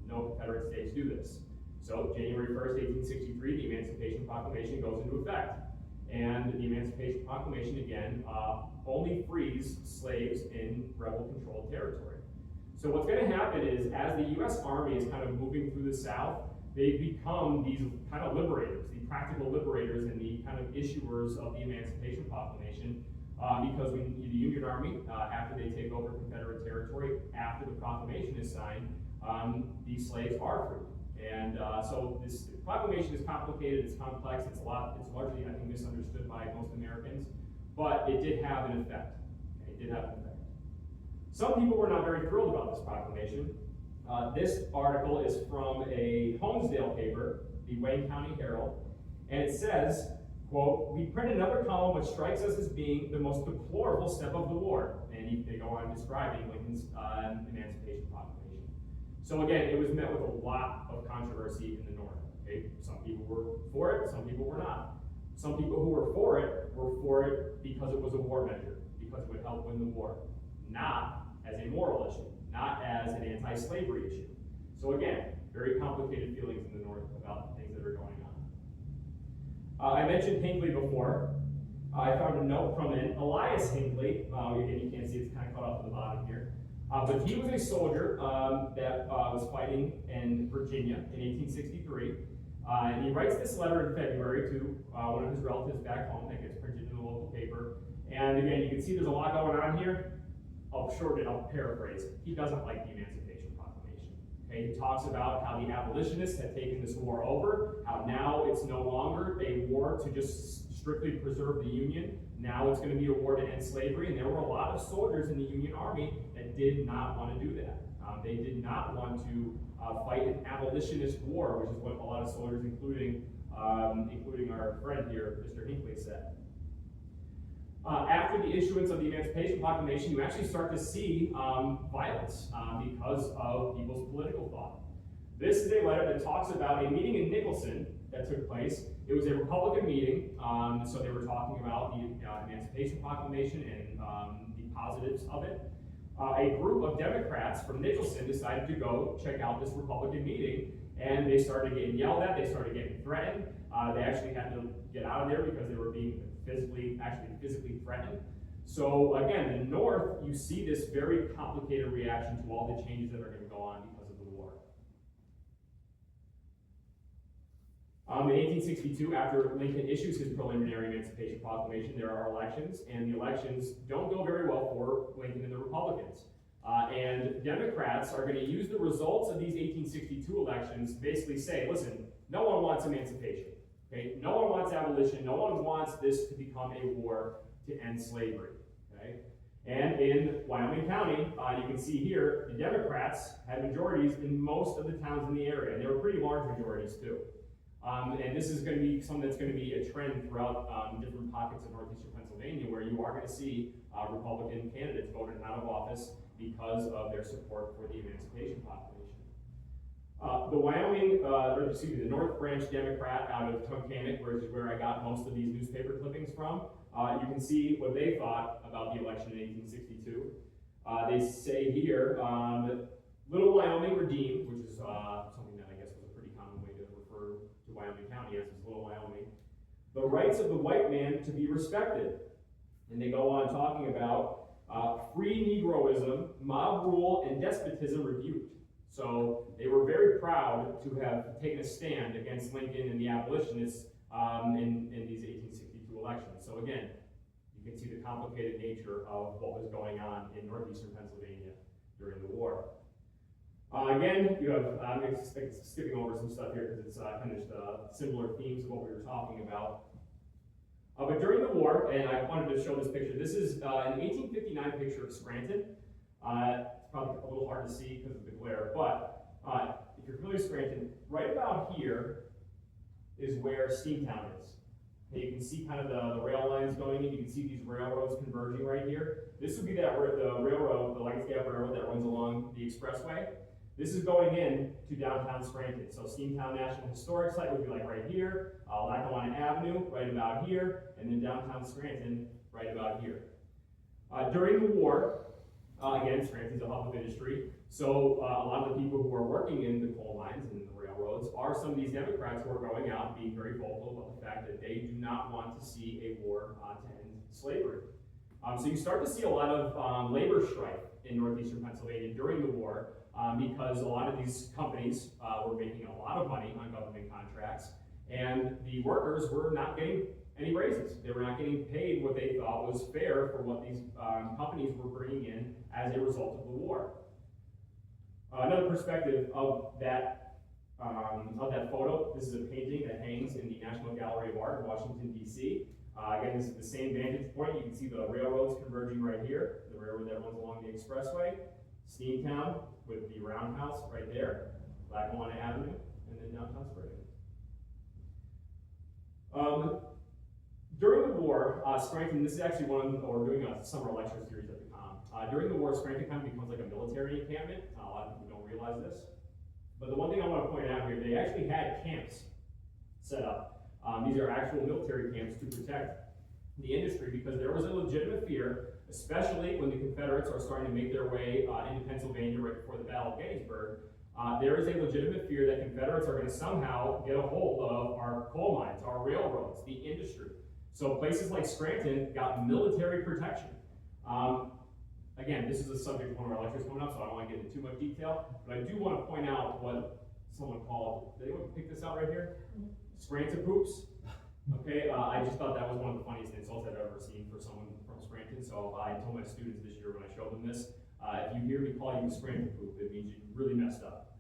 No Confederate states do this. So January 1st, 1863, the Emancipation Proclamation goes into effect. And the Emancipation Proclamation, again, only frees slaves in rebel-controlled territory. So what's going to happen is, as the U.S. Army is kind of moving through the South, they become these kind of liberators, the practical liberators and the kind of issuers of the Emancipation Proclamation, because when the Union Army, after they take over Confederate territory, after the proclamation is signed, these slaves are freed. And so this proclamation is complicated, it's complex, it's largely, I think, misunderstood by most Americans, but it did have an effect. Okay, it did have an effect. Some people were not very thrilled about this proclamation. This article is from a Holmesdale paper, the Wayne County Herald, and it says, quote, "We print another column which strikes us as being the most deplorable step of the war." And they go on describing Lincoln's Emancipation Proclamation. So again, it was met with a lot of controversy in the North. Okay? Some people were for it, some people were not. Some people who were for it because it was a war measure, because it would help win the war, not as a moral issue, not as an anti-slavery issue. So again, very complicated feelings in the North about things that are going on. I mentioned Hinckley before. I found a note from an Elias Hinckley. Again, you can't see, it's kind of cut off at the bottom here. But he was a soldier that was fighting in Virginia in 1863. And he writes this letter in February to one of his relatives back home that gets printed in the local paper. And again, you can see there's a lot going on here. I'll shorten it, I'll paraphrase. He doesn't like the Emancipation Proclamation. Okay, he talks about how the abolitionists had taken this war over, how now it's no longer a war to just strictly preserve the Union. Now it's going to be a war to end slavery, and there were a lot of soldiers in the Union Army that did not want to do that. They did not want to fight an abolitionist war, which is what a lot of soldiers, including our friend here, Mr. Hinckley, said. After the issuance of the Emancipation Proclamation, you actually start to see violence because of people's political thought. This is a letter that talks about a meeting in Nicholson that took place. It was a Republican meeting, so they were talking about the Emancipation Proclamation and the positives of it. A group of Democrats from Nicholson decided to go check out this Republican meeting, and they started getting yelled at, they started getting threatened. They actually had to get out of there because they were being physically threatened. So again, the North, you see this very complicated reaction to all the changes that are going to go on because of the war. In 1862, after Lincoln issues his preliminary Emancipation Proclamation, there are elections, and the elections don't go very well for Lincoln and the Republicans. And Democrats are going to use the results of these 1862 elections to basically say, listen, no one wants emancipation. Okay? No one wants abolition. No one wants this to become a war to end slavery. Okay? And in Wyoming County, you can see here, the Democrats had majorities in most of the towns in the area, and they were pretty large majorities too. And this is going to be something that's going to be a trend throughout different pockets of northeastern Pennsylvania, where you are going to see Republican candidates voted out of office because of their support for the Emancipation Proclamation. The North Branch Democrat out of Tunkhannock, which is where I got most of these newspaper clippings from, you can see what they thought about the election in 1862. They say here, Little Wyoming redeemed, which is something that I guess was a pretty common way to refer to Wyoming County as Little Wyoming. The rights of the white man to be respected. And they go on talking about free Negroism, mob rule, and despotism rebuked. So they were very proud to have taken a stand against Lincoln and the abolitionists in these 1862 elections. So again, you can see the complicated nature of what was going on in northeastern Pennsylvania during the war. Again, you have, I'm skipping over some stuff here because it's kind of similar themes of what we were talking about. But during the war, and I wanted to show this picture, this is an 1859 picture of Scranton. It's probably a little hard to see because of the glare, but if you're familiar with Scranton, right about here is where Steamtown is. And you can see kind of the rail lines going in. You can see these railroads converging right here. This would be the railroad, the Lights Gap Railroad that runs along the expressway. This is going in to downtown Scranton. So Steamtown National Historic Site would be like right here, Lackawanna Avenue right about here, and then downtown Scranton right about here. During the war, Again, Scranton's a hub of industry, so a lot of the people who are working in the coal mines and the railroads are some of these Democrats who are going out and being very vocal about the fact that they do not want to see a war to end slavery. So you start to see a lot of labor strife in Northeastern Pennsylvania during the war because a lot of these companies were making a lot of money on government contracts, and the workers were not getting any raises. They were not getting paid what they thought was fair for what these companies were bringing in as a result of the war. Another perspective of that photo, this is a painting that hangs in the National Gallery of Art in Washington, D.C. Again, this is the same vantage point. You can see the railroads converging right here, the railroad that runs along the expressway, Steamtown with the roundhouse right there, Lackawanna Avenue, and then downtown Scranton. During the war, Scranton, this is actually we're doing a summer lecture series at the Com. During the war, Scranton kind of becomes like a military encampment. A lot of people don't realize this. But the one thing I want to point out here, they actually had camps set up. These are actual military camps to protect the industry because there was a legitimate fear, especially when the Confederates are starting to make their way into Pennsylvania right before the Battle of Gettysburg. There is a legitimate fear that Confederates are going to somehow get a hold of our coal mines, our railroads, the industry. So places like Scranton got military protection. Again, this is a subject of one of our lectures coming up, so I don't want to get into too much detail, but I do want to point out what someone called, did anyone pick this out right here? Scranton poops. Okay, I just thought that was one of the funniest insults I've ever seen for someone from Scranton, so I told my students this year when I showed them this, if you hear me call you Scranton poop, it means you really messed up.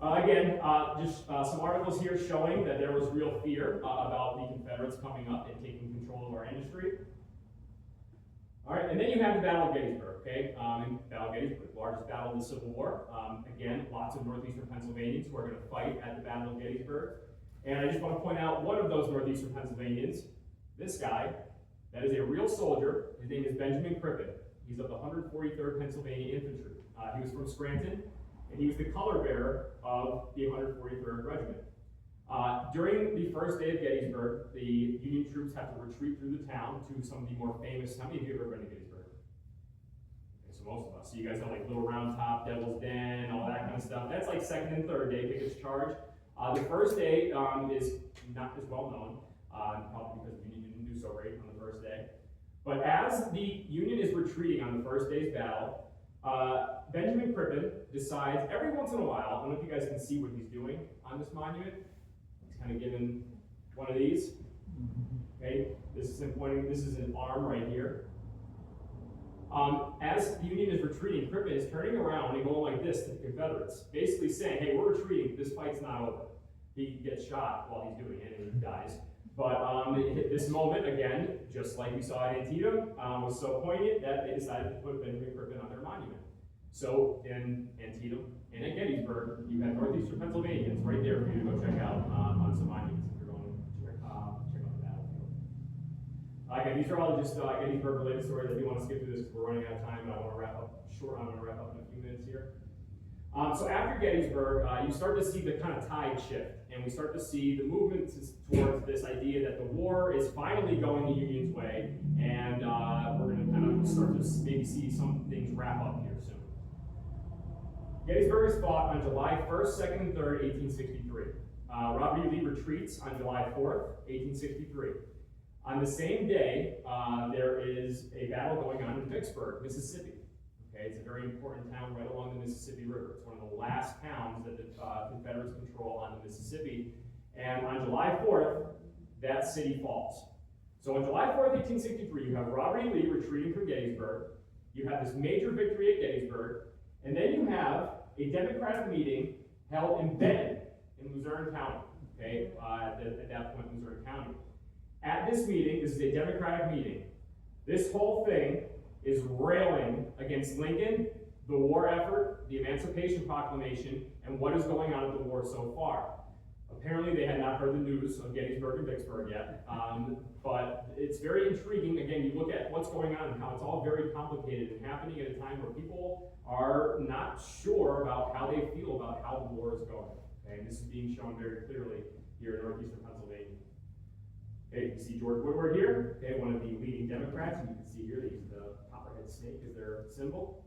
Again, just some articles here showing that there was real fear about the Confederates coming up and taking control of our industry. All right, and then you have the Battle of Gettysburg, okay? Battle of Gettysburg, largest battle of the Civil War. Again, lots of Northeastern Pennsylvanians who are going to fight at the Battle of Gettysburg. And I just want to point out one of those Northeastern Pennsylvanians, this guy, that is a real soldier. His name is Benjamin Crippen. He's of the 143rd Pennsylvania Infantry. He was from Scranton, and he was the color bearer of the 143rd Regiment. During the first day of Gettysburg, the Union troops have to retreat through the town to some of the more famous. How many of you have ever been to Gettysburg? Okay, so most of us. So you guys have like Little Round Top, Devil's Den, all that kind of stuff. That's like second and third day, Pickett's Charge. The first day is not as well known, probably because the Union didn't do so great on the first day. But as the Union is retreating on the first day's battle, Benjamin Crippen decides every once in a while, I don't know if you guys can see what he's doing on this monument. He's kind of giving one of these. Okay, this is him pointing, this is an arm right here. As the Union is retreating, Crippen is turning around and going like this to the Confederates, basically saying, hey, we're retreating, this fight's not over. He gets shot while he's doing it and he dies. But this moment, again, just like we saw at Antietam, was so poignant that they decided to put Benjamin Crippen on their monument. So in Antietam and at Gettysburg, you have Northeastern Pennsylvanians right there for you to go check out on some monuments if you're going to check out the battlefield. Again, these are all just Gettysburg related stories. I do want to skip through this because we're running out of time, but I want to wrap up short. I'm going to wrap up in a few minutes here. So after Gettysburg, you start to see the kind of tide shift, and we start to see the movement towards this idea that the war is finally going the Union's way, and we're going to kind of start to maybe see some things wrap up here soon. Gettysburg is fought on July 1st, 2nd, and 3rd, 1863. Robert E. Lee retreats on July 4th, 1863. On the same day, there is a battle going on in Vicksburg, Mississippi. Okay, it's a very important town right along the Mississippi River. It's one of the last towns that the Confederates control on the Mississippi. And on July 4th, that city falls. So on July 4th, 1863, you have Robert E. Lee retreating from Gettysburg. You have this major victory at Gettysburg. And then you have a Democratic meeting held in Benton in Luzerne County. Okay, at that point, Luzerne County. At this meeting, this is a Democratic meeting. This whole thing is railing against Lincoln, the war effort, the Emancipation Proclamation, and what is going on at the war so far. Apparently, they had not heard the news of Gettysburg and Vicksburg yet, but it's very intriguing. Again, you look at what's going on and how it's all very complicated and happening at a time where people are not sure about how they feel about how the war is going. Okay, and this is being shown very clearly here in Northeastern Pennsylvania. Okay, you see George Woodward here, okay, one of the leading Democrats, and you can see here they use the copperhead snake as their symbol.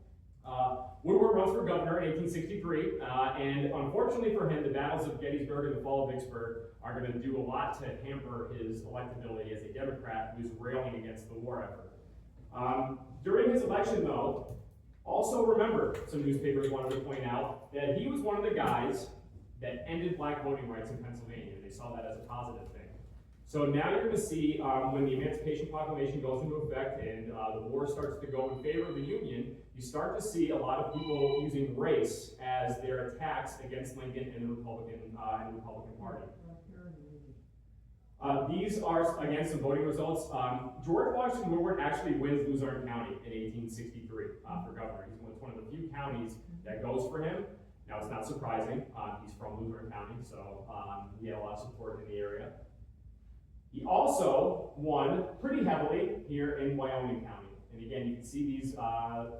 Woodward runs for governor in 1863, and unfortunately for him, the battles of Gettysburg and the fall of Vicksburg are going to do a lot to hamper his electability as a Democrat who's railing against the war effort. During his election, though, also remember, some newspapers wanted to point out that he was one of the guys that ended black voting rights in Pennsylvania. They saw that as a positive thing. So now you're going to see when the Emancipation Proclamation goes into effect and the war starts to go in favor of the Union, you start to see a lot of people using race as their attacks against Lincoln and the Republican Party. These are, again, some voting results. George Washington Woodward actually wins Luzerne County in 1863 for governor. He's one of the few counties that goes for him. Now, it's not surprising. He's from Luzerne County, so he had a lot of support in the area. He also won pretty heavily here in Wyoming County. And again, you can see these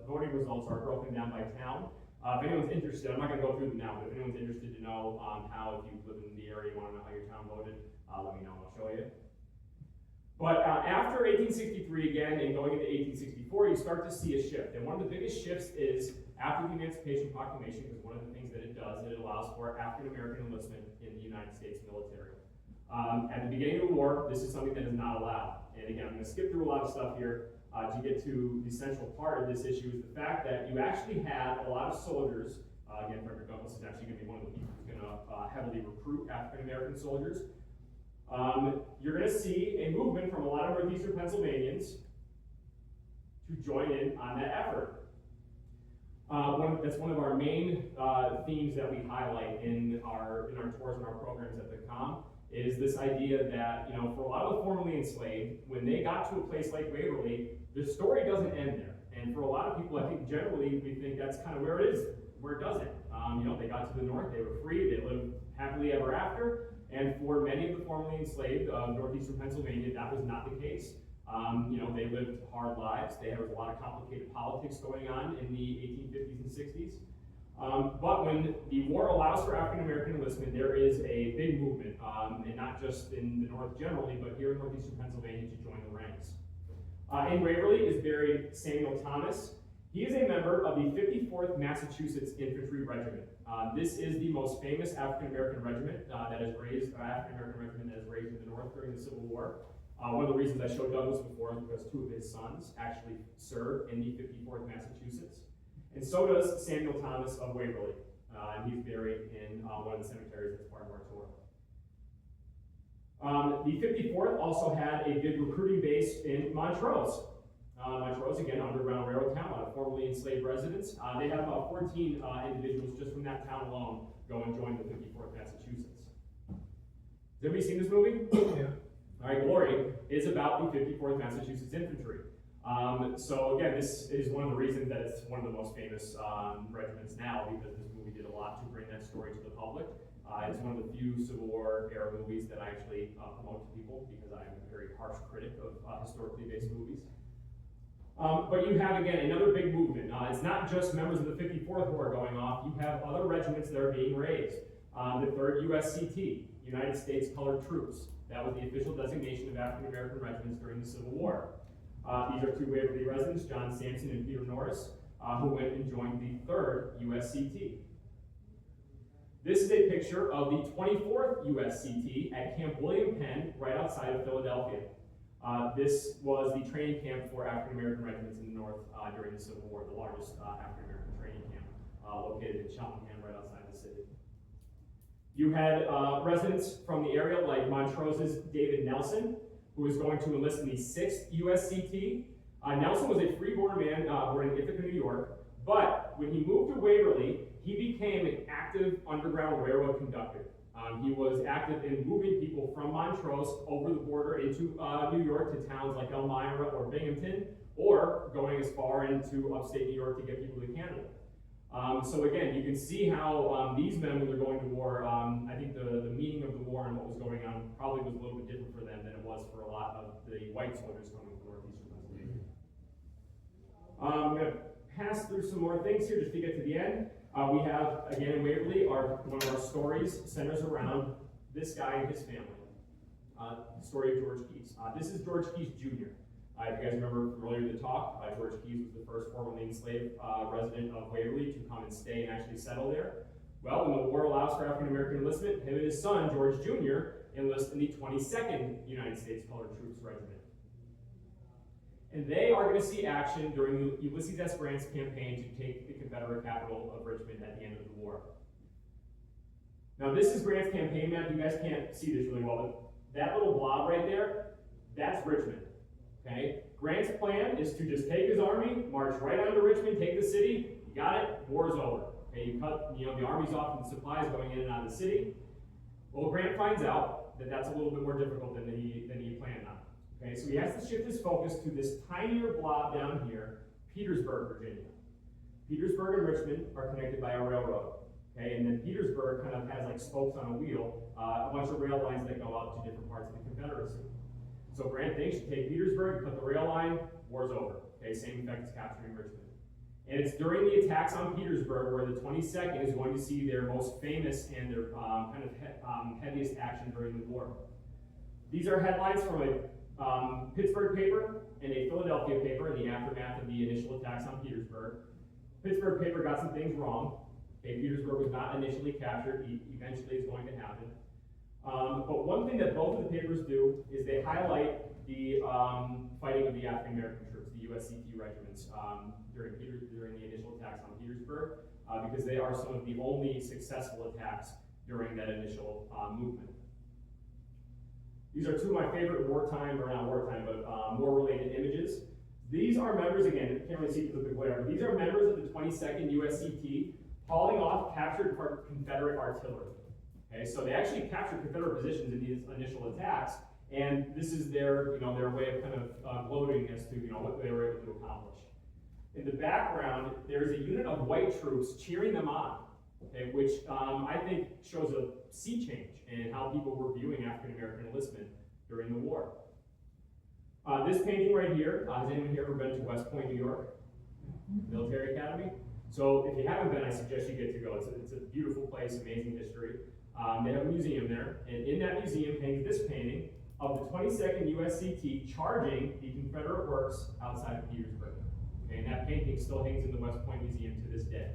voting results are broken down by town. If anyone's interested, I'm not going to go through them now, but if anyone's interested to know how, if you live in the area, you want to know how your town voted, let me know, I'll show you. But after 1863 again, and going into 1864, you start to see a shift. And one of the biggest shifts is after the Emancipation Proclamation, because one of the things that it does, it allows for African American enlistment in the United States military. At the beginning of the war, this is something that is not allowed. And again, I'm going to skip through a lot of stuff here to get to the central part of this issue is the fact that you actually had a lot of soldiers. Again, Frederick Douglass is actually going to be one of the people who's going to heavily recruit African American soldiers. You're going to see a movement from a lot of Northeastern Pennsylvanians to join in on that effort. That's one of our main themes that we highlight in our tours and our programs at the COM is this idea that, you know, for a lot of the formerly enslaved, when they got to a place like Waverly, the story doesn't end there. And for a lot of people, I think generally we think that's kind of where it is, where it doesn't. You know, they got to the north, they were free, they lived happily ever after. And for many of the formerly enslaved of Northeastern Pennsylvania, that was not the case. You know, they lived hard lives. There was a lot of complicated politics going on in the 1850s and 60s. But when the war allows for African American enlistment, there is a big movement, and not just in the north generally, but here in Northeastern Pennsylvania to join the ranks. In Waverly is buried Samuel Thomas. He is a member of the 54th Massachusetts Infantry Regiment. This is the most famous African American regiment that is raised, African American regiment that is raised in the North during the Civil War. One of the reasons I showed Douglas before is because two of his sons actually served in the 54th Massachusetts. And so does Samuel Thomas of Waverly. And he's buried in one of the cemeteries that's part of our tour. The 54th also had a big recruiting base in Montrose. Montrose, again, Underground Railroad town, a lot of formerly enslaved residents. They had about 14 individuals just from that town alone go and join the 54th Massachusetts. Has everybody seen this movie? Yeah. All right, Glory is about the 54th Massachusetts Infantry. So again, this is one of the reasons that it's one of the most famous regiments now, because this movie did a lot to bring that story to the public. It's one of the few Civil War era movies that I actually promote to people because I'm a very harsh critic of historically based movies. But you have, again, another big movement. It's not just members of the 54th who are going off. You have other regiments that are being raised. The 3rd USCT, United States Colored Troops. That was the official designation of African American regiments during the Civil War. These are two Waverly residents, John Sampson and Peter Norris, who went and joined the 3rd USCT. This is a picture of the 24th USCT at Camp William Penn, right outside of Philadelphia. This was the training camp for African American regiments in the North during the Civil War, the largest African American training camp located in Cheltenham, right outside the city. You had residents from the area like Montrose's David Nelson, who was going to enlist in the 6th USCT. Nelson was a free-born man born in Ithaca, New York, but when he moved to Waverly, he became an active Underground Railroad conductor. He was active in moving people from Montrose over the border into New York to towns like Elmira or Binghamton, or going as far into upstate New York to get people to Canada. So again, you can see how these men, when they're going to war, I think the meaning of the war and what was going on probably was a little bit different for them than it was for a lot of the white soldiers coming from Northeastern Pennsylvania. I'm going to pass through some more things here just to get to the end. We have, again in Waverly, one of our stories centers around this guy and his family. the story of George Keyes. This is George Keyes Jr. If you guys remember from earlier the talk, George Keyes was the first formerly enslaved resident of Waverly to come and stay and actually settle there. Well, when the war allows for African American enlistment, him and his son, George Jr., enlist in the 22nd United States Colored Troops Regiment. And they are going to see action during Ulysses S. Grant's campaign to take the Confederate capital of Richmond at the end of the war. Now, this is Grant's campaign map. You guys can't see this really well, but that little blob right there, that's Richmond. Okay? Grant's plan is to just take his army, march right onto Richmond, take the city. You got it? War's over. Okay, you cut, the army's off and supplies going in and out of the city. Well, Grant finds out that that's a little bit more difficult than he planned on. Okay, so he has to shift his focus to this tinier blob down here, Petersburg, Virginia. Petersburg and Richmond are connected by a railroad. Okay, and then Petersburg kind of has like spokes on a wheel, a bunch of rail lines that go out to different parts of the Confederacy. So Grant thinks you take Petersburg, cut the rail line, war's over. Okay, same effect as capturing Richmond. And it's during the attacks on Petersburg where the 22nd is going to see their most famous and their heaviest action during the war. These are headlines from a Pittsburgh paper and a Philadelphia paper in the aftermath of the initial attacks on Petersburg. Pittsburgh paper got some things wrong. Okay, Petersburg was not initially captured. Eventually it's going to happen. But one thing that both of the papers do is they highlight the fighting of the African American troops, the USCT regiments, during the initial attacks on Petersburg, because they are some of the only successful attacks during that initial movement. These are two of my favorite wartime, or not wartime, but war-related images. These are members, again, you can't really see because of the glare, but these are members of the 22nd USCT hauling off captured Confederate artillery. Okay, so they actually captured Confederate positions in these initial attacks, and this is their, their way of kind of gloating as to, what they were able to accomplish. In the background, there's a unit of white troops cheering them on, okay, which I think shows a sea change in how people were viewing African American enlistment during the war. This painting right here, has anyone here ever been to West Point, New York? Military Academy? So if you haven't been, I suggest you get to go. It's a beautiful place, amazing history. They have a museum there, and in that museum hangs this painting of the 22nd USCT charging the Confederate works outside of Petersburg. Okay, and that painting still hangs in the West Point Museum to this day.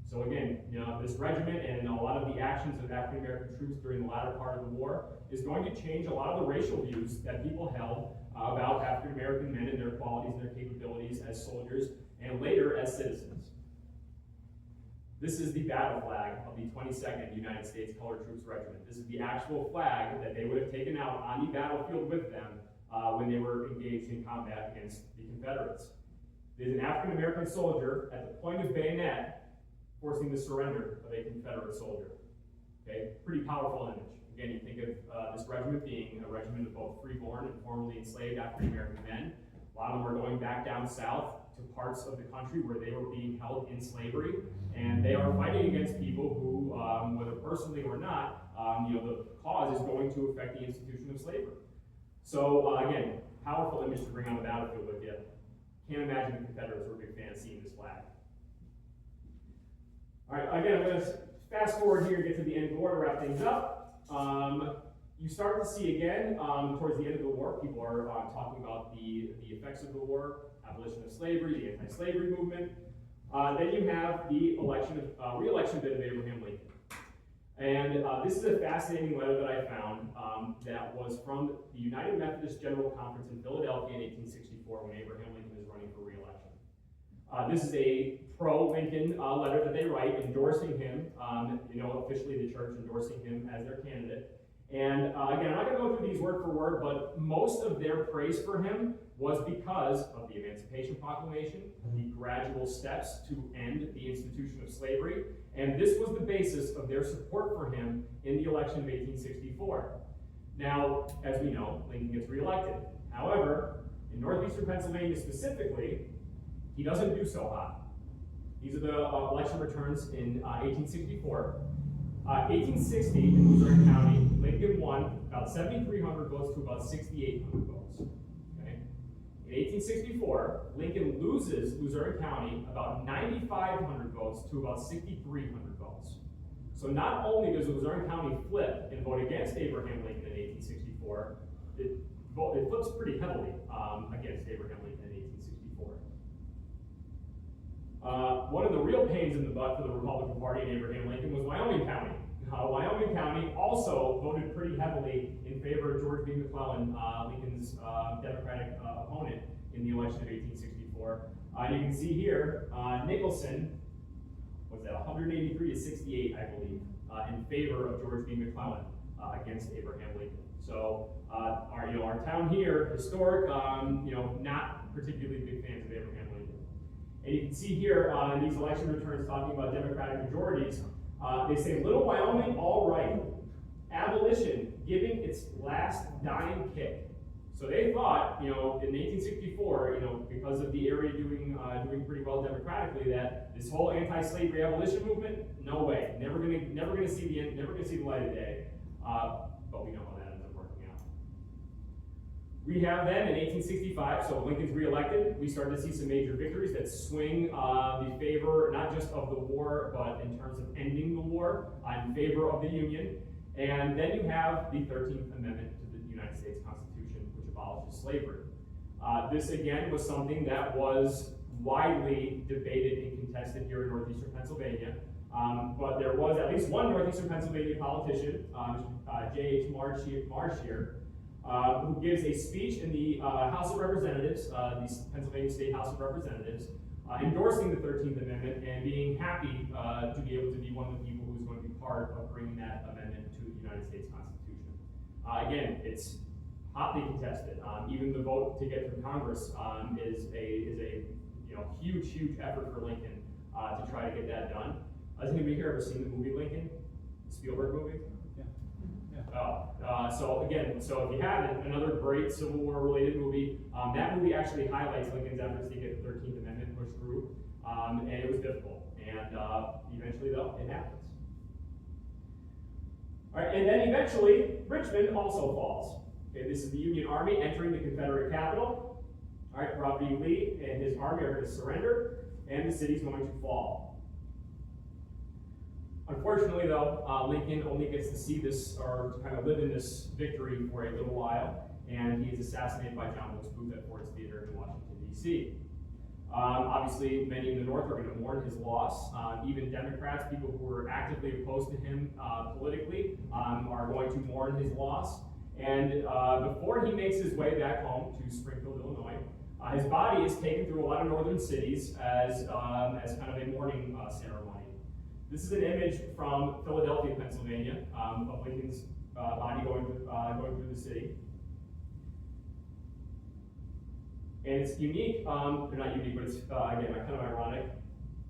So again, this regiment and a lot of the actions of African American troops during the latter part of the war is going to change a lot of the racial views that people held about African American men and their qualities and their capabilities as soldiers and later as citizens. This is the battle flag of the 22nd United States Colored Troops Regiment. This is the actual flag that they would have taken out on the battlefield with them when they were engaged in combat against the Confederates. There's an African American soldier at the point of bayonet forcing the surrender of a Confederate soldier. Okay, pretty powerful image. Again, you think of this regiment being a regiment of both freeborn and formerly enslaved African American men. A lot of them are going back down south to parts of the country where they were being held in slavery, and they are fighting against people who, whether personally or not, the cause is going to affect the institution of slavery. So again, powerful image to bring on the battlefield with you. Can't imagine the Confederates were a big fan of seeing this flag. All right, again, I'm going to fast forward here and get to the end of the war to wrap things up. You start to see again, towards the end of the war, people are talking about the effects of the war, abolition of slavery, the anti-slavery movement. Then you have the re-election bid of Abraham Lincoln. And this is a fascinating letter that I found that was from the United Methodist General Conference in Philadelphia in 1864 when Abraham Lincoln is running for re-election. This is a pro-Lincoln letter that they write endorsing him, officially the church endorsing him as their candidate. And again, I'm not going to go through these word for word, but most of their praise for him was because of the Emancipation Proclamation, the gradual steps to end the institution of slavery, and this was the basis of their support for him in the election of 1864. Now, as we know, Lincoln gets reelected. However, in Northeastern Pennsylvania specifically, he doesn't do so hot. These are the election returns in 1864. 1860 in Luzerne County, Lincoln won about 7,300 votes to about 6,800 votes. Okay? In 1864, Lincoln loses Luzerne County about 9,500 votes to about 6,300 votes. So not only does Luzerne County flip and vote against Abraham Lincoln in 1864, it flips pretty heavily against Abraham Lincoln in 1864. One of the real pains in the butt for the Republican Party and Abraham Lincoln was Wyoming County. Wyoming County also voted pretty heavily in favor of George B. McClellan, Lincoln's Democratic opponent in the election of 1864. You can see here, Nicholson was at 183 to 68, I believe, in favor of George B. McClellan against Abraham Lincoln. So our town here, historic, not particularly big fans of Abraham Lincoln. And you can see here in these election returns talking about Democratic majorities, they say Little Wyoming, all right. Abolition giving its last dying kick. So they thought, in 1864, because of the area doing pretty well democratically, that this whole anti-slavery abolition movement, no way, never gonna see the light of day. But we know how that ends up working out. We have then in 1865, so Lincoln's reelected, we start to see some major victories that swing the favor, not just of the war, but in terms of ending the war, in favor of the Union. And then you have the 13th Amendment to the United States Constitution, which abolishes slavery. This again was something that was widely debated and contested here in Northeastern Pennsylvania. But there was at least one Northeastern Pennsylvania politician, J.H. Marshier, who gives a speech in the House of Representatives, the Pennsylvania State House of Representatives, endorsing the 13th Amendment and being happy to be able to be one of the people who's going to be part of bringing that amendment to the United States Constitution. Again, it's hotly contested. Even the vote to get through Congress is a huge effort for Lincoln to try to get that done. Has anybody here ever seen the movie Lincoln? The Spielberg movie? So if you haven't, another great Civil War related movie. That movie actually highlights Lincoln's efforts to get the 13th Amendment pushed through, and it was difficult. And eventually, though, it happens. All right, and then eventually, Richmond also falls. Okay, this is the Union Army entering the Confederate capital. All right, Robert E. Lee and his army are going to surrender, and the city's going to fall. Unfortunately, though, Lincoln only gets to see this, or to kind of live in this victory for a little while, and he is assassinated by John Wilkes Booth at Ford's Theater in Washington, D.C. Obviously, many in the North are going to mourn his loss. Even Democrats, people who were actively opposed to him politically, are going to mourn his loss. And before he makes his way back home to Springfield, Illinois, his body is taken through a lot of northern cities as kind of a mourning ceremony. This is an image from Philadelphia, Pennsylvania, of Lincoln's body going through the city. And it's unique, or not unique, but it's, again, kind of ironic.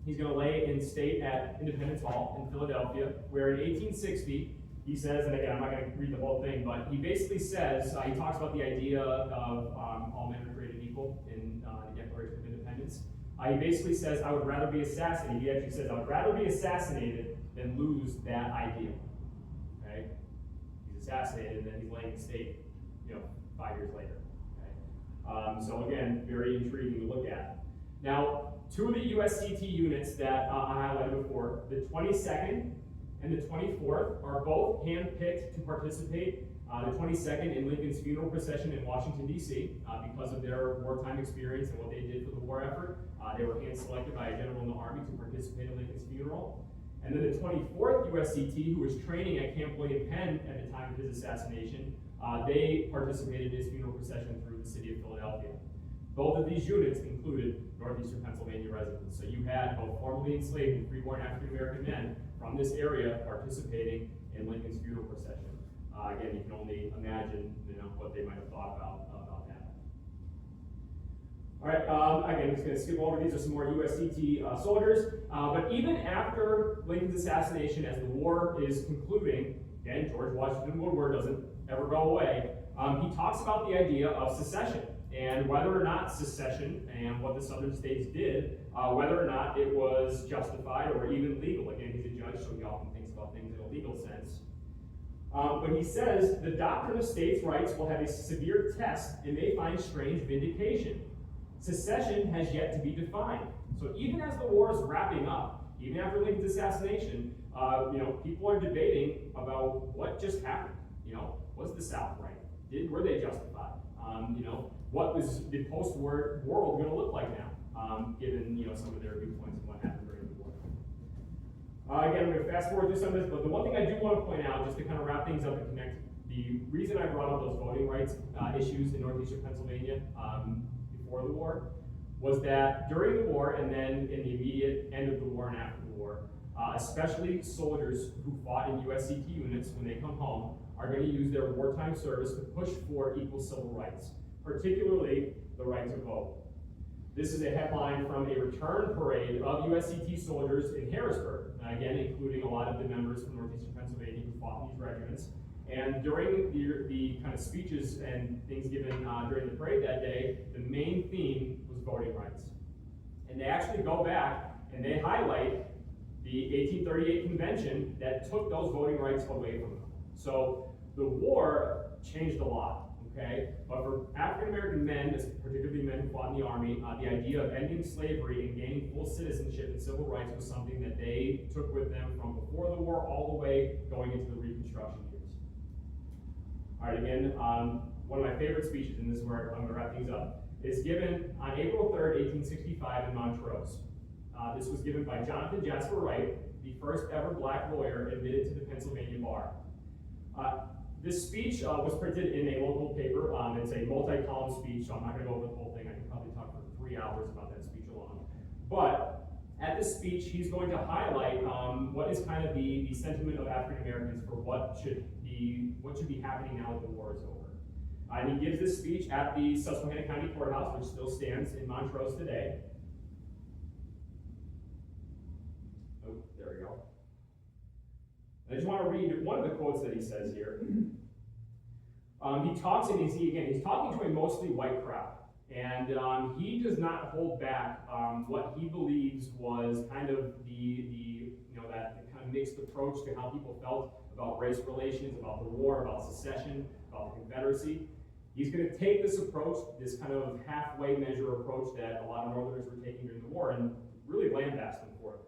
He's going to lay in state at Independence Hall in Philadelphia, where in 1860, he says, and again, I'm not going to read the whole thing, but he basically says, he talks about the idea of all men are created equal in the Declaration of Independence. He basically says, I would rather be assassinated. He actually says, I would rather be assassinated than lose that idea. Okay? He's assassinated, and then he's laying in state, 5 years later. Okay? So again, very intriguing to look at. Now, two of the USCT units that I highlighted before, the 22nd and the 24th, are both handpicked to participate. The 22nd in Lincoln's funeral procession in Washington, D.C., because of their wartime experience and what they did for the war effort. They were hand-selected by a general in the Army to participate in Lincoln's funeral. And then the 24th USCT, who was training at Camp William Penn at the time of his assassination, they participated in his funeral procession through the city of Philadelphia. Both of these units included Northeastern Pennsylvania residents. So you had both formerly enslaved and free-born African-American men from this area participating in Lincoln's funeral procession. Again, you can only imagine, what they might have thought about that. All right, again, I'm just going to skip over. These are some more USCT soldiers. But even after Lincoln's assassination, as the war is concluding, again, George Washington Woodward doesn't ever go away. He talks about the idea of secession and whether or not secession and what the southern states did, whether or not it was justified or even legal. Again, he's a judge, so he often thinks about things in a legal sense. But he says, the doctrine of states' rights will have a severe test and may find strange vindication. Secession has yet to be defined. So even as the war is wrapping up, Even after Lincoln's assassination, people are debating about what just happened. Was the South right? Were they justified? What was the post-war world going to look like now, given some of their viewpoints and what happened during the war? Again, I'm going to fast forward through some of this, but the one thing I do want to point out, just to kind of wrap things up and connect, the reason I brought up those voting rights issues in Northeastern Pennsylvania before the war was that during the war and then in the immediate end of the war and after the war, especially soldiers who fought in USCT units when they come home are going to use their wartime service to push for equal civil rights, particularly the right to vote. This is a headline from a return parade of USCT soldiers in Harrisburg, again, including a lot of the members from Northeastern Pennsylvania who fought in these regiments. And during the kind of speeches and things given during the parade that day, the main theme was voting rights. And they actually go back and they highlight the 1838 convention that took those voting rights away from them. So the war changed a lot. Okay, but for African American men, particularly men who fought in the Army, the idea of ending slavery and gaining full citizenship and civil rights was something that they took with them from before the war all the way going into the Reconstruction years. All right, again, one of my favorite speeches, and this is where I'm going to wrap things up, is given on April 3rd, 1865 in Montrose. This was given by Jonathan Jasper Wright, the first ever black lawyer admitted to the Pennsylvania bar. This speech was printed in a local paper. It's a multi-column speech, so I'm not going to go over the whole thing. I can probably talk for 3 hours about that speech alone. But at this speech, he's going to highlight what is kind of the sentiment of African Americans for what should be happening now that the war is over. And he gives this speech at the Susquehanna County Courthouse, which still stands in Montrose today. Oh, there we go. I just want to read one of the quotes that he says here. He talks, and he's talking to a mostly white crowd, and he does not hold back what he believes was kind of that kind of mixed approach to how people felt about race relations, about the war, about secession, about the Confederacy. He's going to take this approach, this kind of halfway measure approach that a lot of Northerners were taking during the war, and really lambast them for it.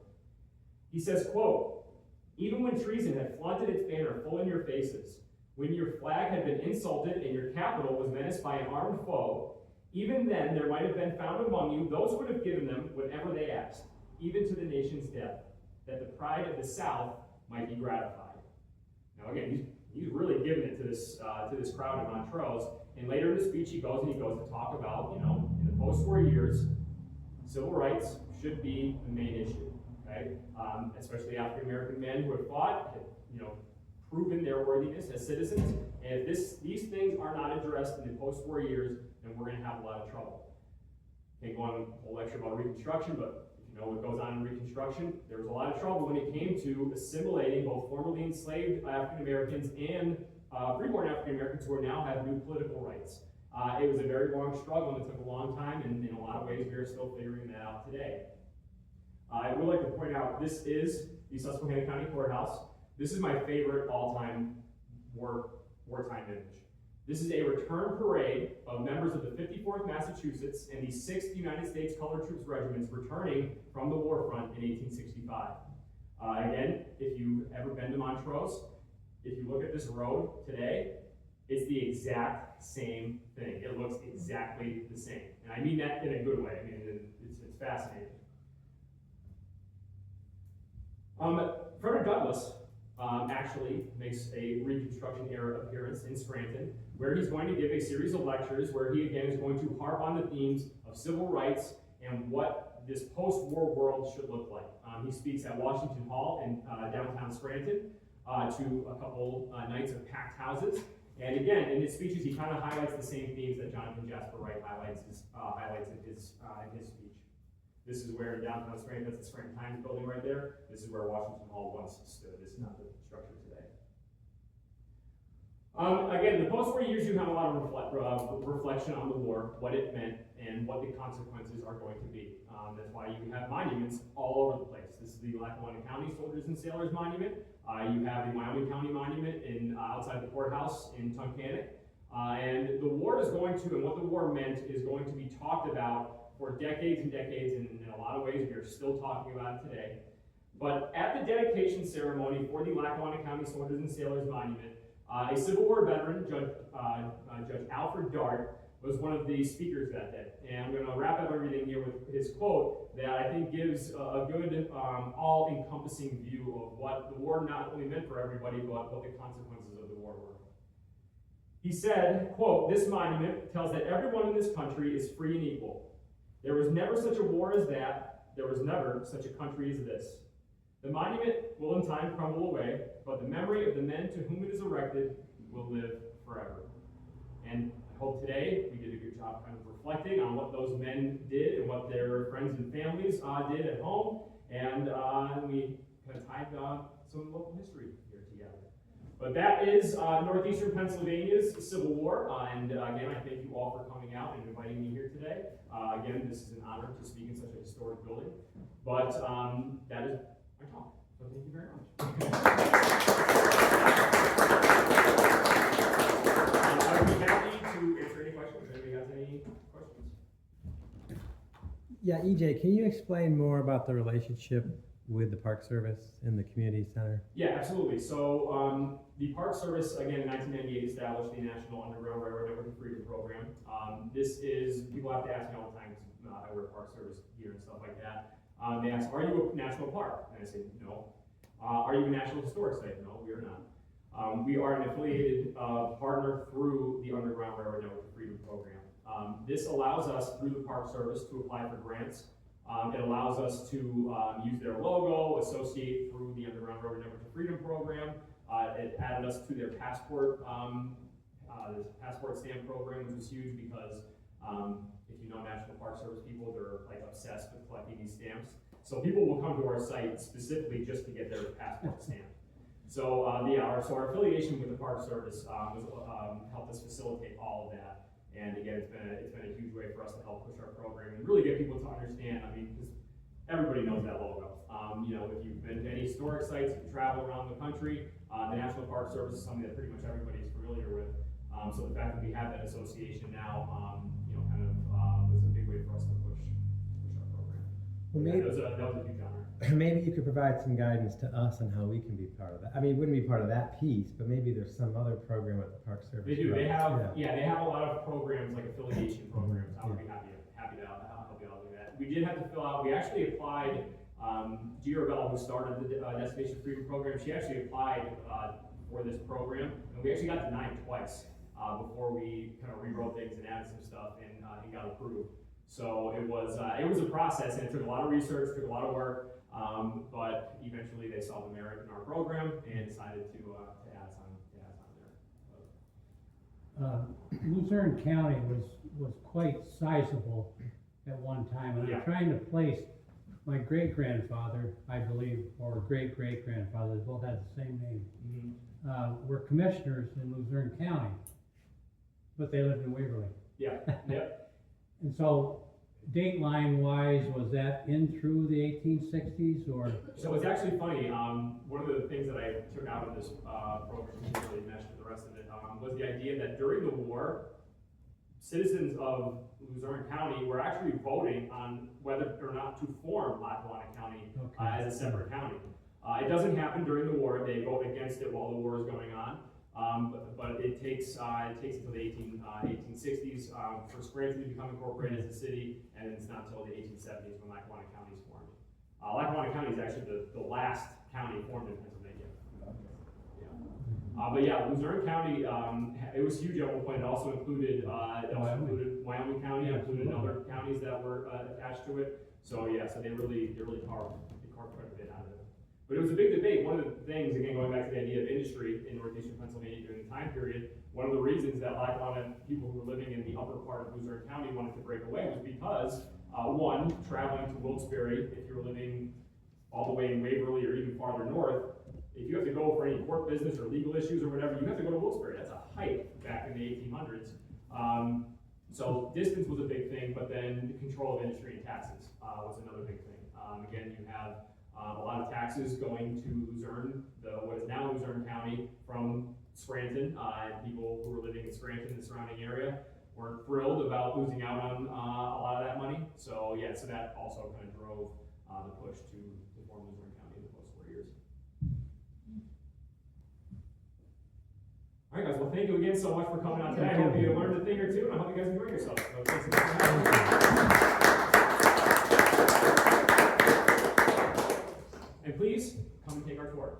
He says, quote, "Even when treason had flaunted its banner full in your faces, when your flag had been insulted and your capital was menaced by an armed foe, even then there might have been found among you those who would have given them whatever they asked, even to the nation's death, that the pride of the South might be gratified." Now again, he's really giving it to this crowd in Montrose. And later in the speech, he goes to talk about, in the post-war years, civil rights should be the main issue. Okay? Especially African American men who have fought, had, proven their worthiness as citizens. And if these things are not addressed in the post-war years, then we're going to have a lot of trouble. Can't go on a whole lecture about Reconstruction, but if you know what goes on in Reconstruction, there was a lot of trouble when it came to assimilating both formerly enslaved African Americans and freeborn African Americans who now have new political rights. It was a very long struggle, and it took a long time, and in a lot of ways, we are still figuring that out today. I would like to point out, this is the Susquehanna County Courthouse. This is my favorite all-time wartime image. This is a return parade of members of the 54th Massachusetts and the 6th United States Colored Troops regiments returning from the war front in 1865. Again, if you've ever been to Montrose, if you look at this road today, it's the exact same thing. It looks exactly the same. And I mean that in a good way. I mean, it's fascinating. Frederick Douglass actually makes a Reconstruction era appearance in Scranton, where he's going to give a series of lectures where he again is going to harp on the themes of civil rights and what this post-war world should look like. He speaks at Washington Hall in downtown Scranton to a couple nights of packed houses. And again, in his speeches, he kind of highlights the same themes that Jonathan Jasper Wright highlights in his speech. This is where in downtown Scranton, that's the Scranton Times building right there. This is where Washington Hall once stood. This is not the structure today. Again, in the post-war years, you have a lot of reflection on the war, what it meant, and what the consequences are going to be. That's why you have monuments all over the place. This is the Lackawanna County Soldiers and Sailors Monument. You have the Wyoming County Monument outside the courthouse in Tunkhannock. And the war is going to, and what the war meant, is going to be talked about for decades and decades, and in a lot of ways we are still talking about it today. But at the dedication ceremony for the Lackawanna County Soldiers and Sailors Monument, a Civil War veteran, Judge Alfred Dart, was one of the speakers that day. And I'm going to wrap up everything here with his quote that I think gives a good, all-encompassing view of what the war not only meant for everybody, but what the consequences of the war were. He said, quote, "This monument tells that everyone in this country is free and equal. There was never such a war as that. There was never such a country as this. The monument will in time crumble away, but the memory of the men to whom it is erected will live forever." And I hope today we did a good job kind of reflecting on what those men did and what their friends and families did at home, and we kind of tied some local history here together. But that is Northeastern Pennsylvania's Civil War, and again, I thank you all for coming out and inviting me here today. Again, this is an honor to speak in such a historic building, but that is my talk, so thank you very much. I would be happy to answer any questions if anybody has any questions. Yeah, EJ, can you explain more about the relationship with the Park Service and the community center? Yeah, absolutely. So the Park Service, again, in 1998 established the National Underground Railroad Network and Freedom Program. This is, people have to ask me all the time, because I wear Park Service gear and stuff like that. They ask, are you a national park? And I say, no. Are you a National Historic Site? No, we are not. We are an affiliated partner through the Underground Railroad Network and Freedom Program. This allows us, through the Park Service, to apply for grants. It allows us to use their logo, associate through the Underground Railroad Network and Freedom Program. It added us to their passport stamp program, which was huge because if you know National Park Service people, they're like obsessed with collecting these stamps. So people will come to our site specifically just to get their passport stamp. So our affiliation with the Park Service helped us facilitate all of that. And again, it's been a huge way for us to help push our program and really get people to understand. I mean, because everybody knows that logo. If you've been to any historic sites, if you travel around the country, the National Park Service is something that pretty much everybody's familiar with. So the fact that we have that association now, was a big way for us to push our program. Well, maybe, that was a huge honor. Maybe you could provide some guidance to us on how we can be part of that. I mean, it wouldn't be part of that piece, but maybe there's some other program at the Park Service. They do. They have, yeah. they have a lot of programs, like affiliation programs. I would be happy to help you out with that. We did have to fill out. We actually applied. Gia Bell, who started the Destination Freedom Program, she actually applied for this program, and we actually got denied twice before we kind of rewrote things and added some stuff and got approved. So it was a process, and it took a lot of research, took a lot of work. But eventually they saw the merit in our program and decided to add us on there. Luzerne County was quite sizable at one time, and Yeah. I'm trying to place my great-grandfather, I believe, or great-great-grandfather, they both had the same name, were commissioners in Luzerne County, but they lived in Waverly. Yeah, yep. And so, dateline-wise, was that in through the 1860s, or? So it's actually funny, one of the things that I took out of this program, which really meshed with the rest of it, was the idea that during the war, citizens of Luzerne County were actually voting on whether or not to form Lackawanna County as a separate county. It doesn't happen during the war. They vote against it while the war is going on. But it takes until the 1860s for Scranton to become incorporated as a city, and then it's not until the 1870s when Lackawanna County is formed. Lackawanna County is actually the last county formed in Pennsylvania. But yeah, Luzerne County, it was huge at one point. It also included Wyoming County, included other counties that were attached to it. So yeah, so they really carved quite a bit out of it. But it was a big debate. One of the things, again, going back to the idea of industry in Northeastern Pennsylvania during the time period, one of the reasons that Lackawanna people who were living in the upper part of Luzerne County wanted to break away was because, one, traveling to Wilkes-Barre, if you were living all the way in Waverly or even farther north, if you have to go for any court business or legal issues or whatever, you have to go to Wilkes-Barre. That's a hike back in the 1800s. So distance was a big thing, but then control of industry and taxes was another big thing. Again, you have a lot of taxes going to Luzerne, what is now Luzerne County, from Scranton, and people who were living in Scranton and the surrounding area weren't thrilled about losing out on a lot of that money. So yeah, so that also kind of drove the push to form Luzerne County. thank you again so much for coming out today. I Thank hope you. you learned a thing or two, and I hope you guys enjoyed yourselves. So thanks again for having me. And please, come and take our tour.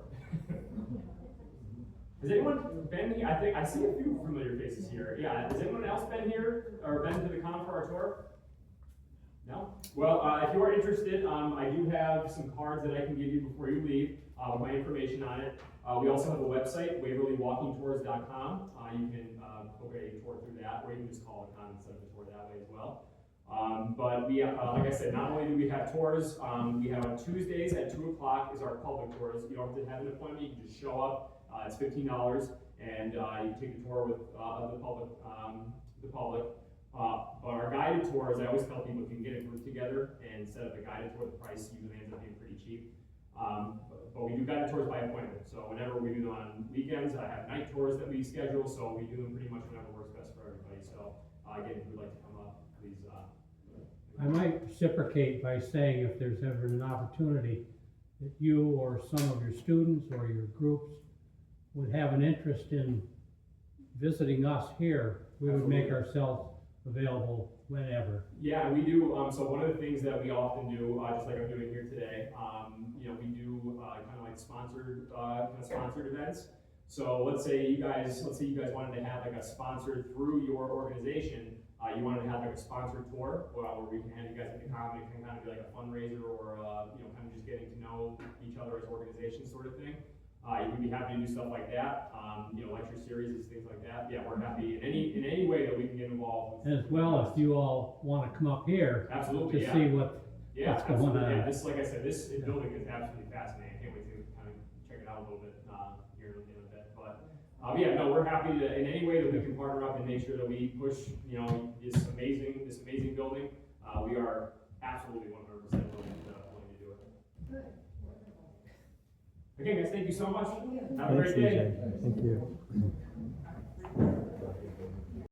Has anyone been here? I think I see a few familiar faces here. Yeah, has anyone else been here or been to the con for our tour? No? Well, if you are interested, I do have some cards that I can give you before you leave with my information on it. We also have a website, waverlywalkingtours.com. You can book a tour through that, or you can just call a con and set up a tour that way as well. But we, like I said, not only do we have tours, we have on Tuesdays at 2 o'clock is our public tours. You don't have to have an appointment, you can just show up. It's $15, and you take a tour with the public. But our guided tours, I always tell people if you can get a group together and set up a guided tour, the price usually ends up being pretty cheap. But we do guided tours by appointment. So whenever we do them on weekends, I have night tours that we schedule, so we do them pretty much whenever works best for everybody. So again, if you'd like to come up, please. I might reciprocate by saying if there's ever an opportunity that you or some of your students or your groups would have an interest in visiting us here, we would make ourselves available whenever. Yeah, we do. So one of the things that we often do, just like I'm doing here today, we do kind of like sponsored events. So let's say you guys wanted to have like a sponsor through your organization. You wanted to have like a sponsored tour where we can have you guys at the con. It can kind of be like a fundraiser or kind of just getting to know each other as organizations, sort of thing. We'd be happy to do stuff like that. Lecture series, things like that. Yeah, we're happy in any way that we can get involved. As well, if you all want to come up here Absolutely, to yeah. see what's going on. Yeah, this, like I said, this building is absolutely fascinating. I can't wait to kind of check it out a little bit here in a bit. But yeah, no, we're happy to in any way that we can partner up and make sure that we push this amazing building. We are absolutely 100% willing to do it. Good. Again, guys, thank you so much. Have a Thanks, great day. EJ. Thank you.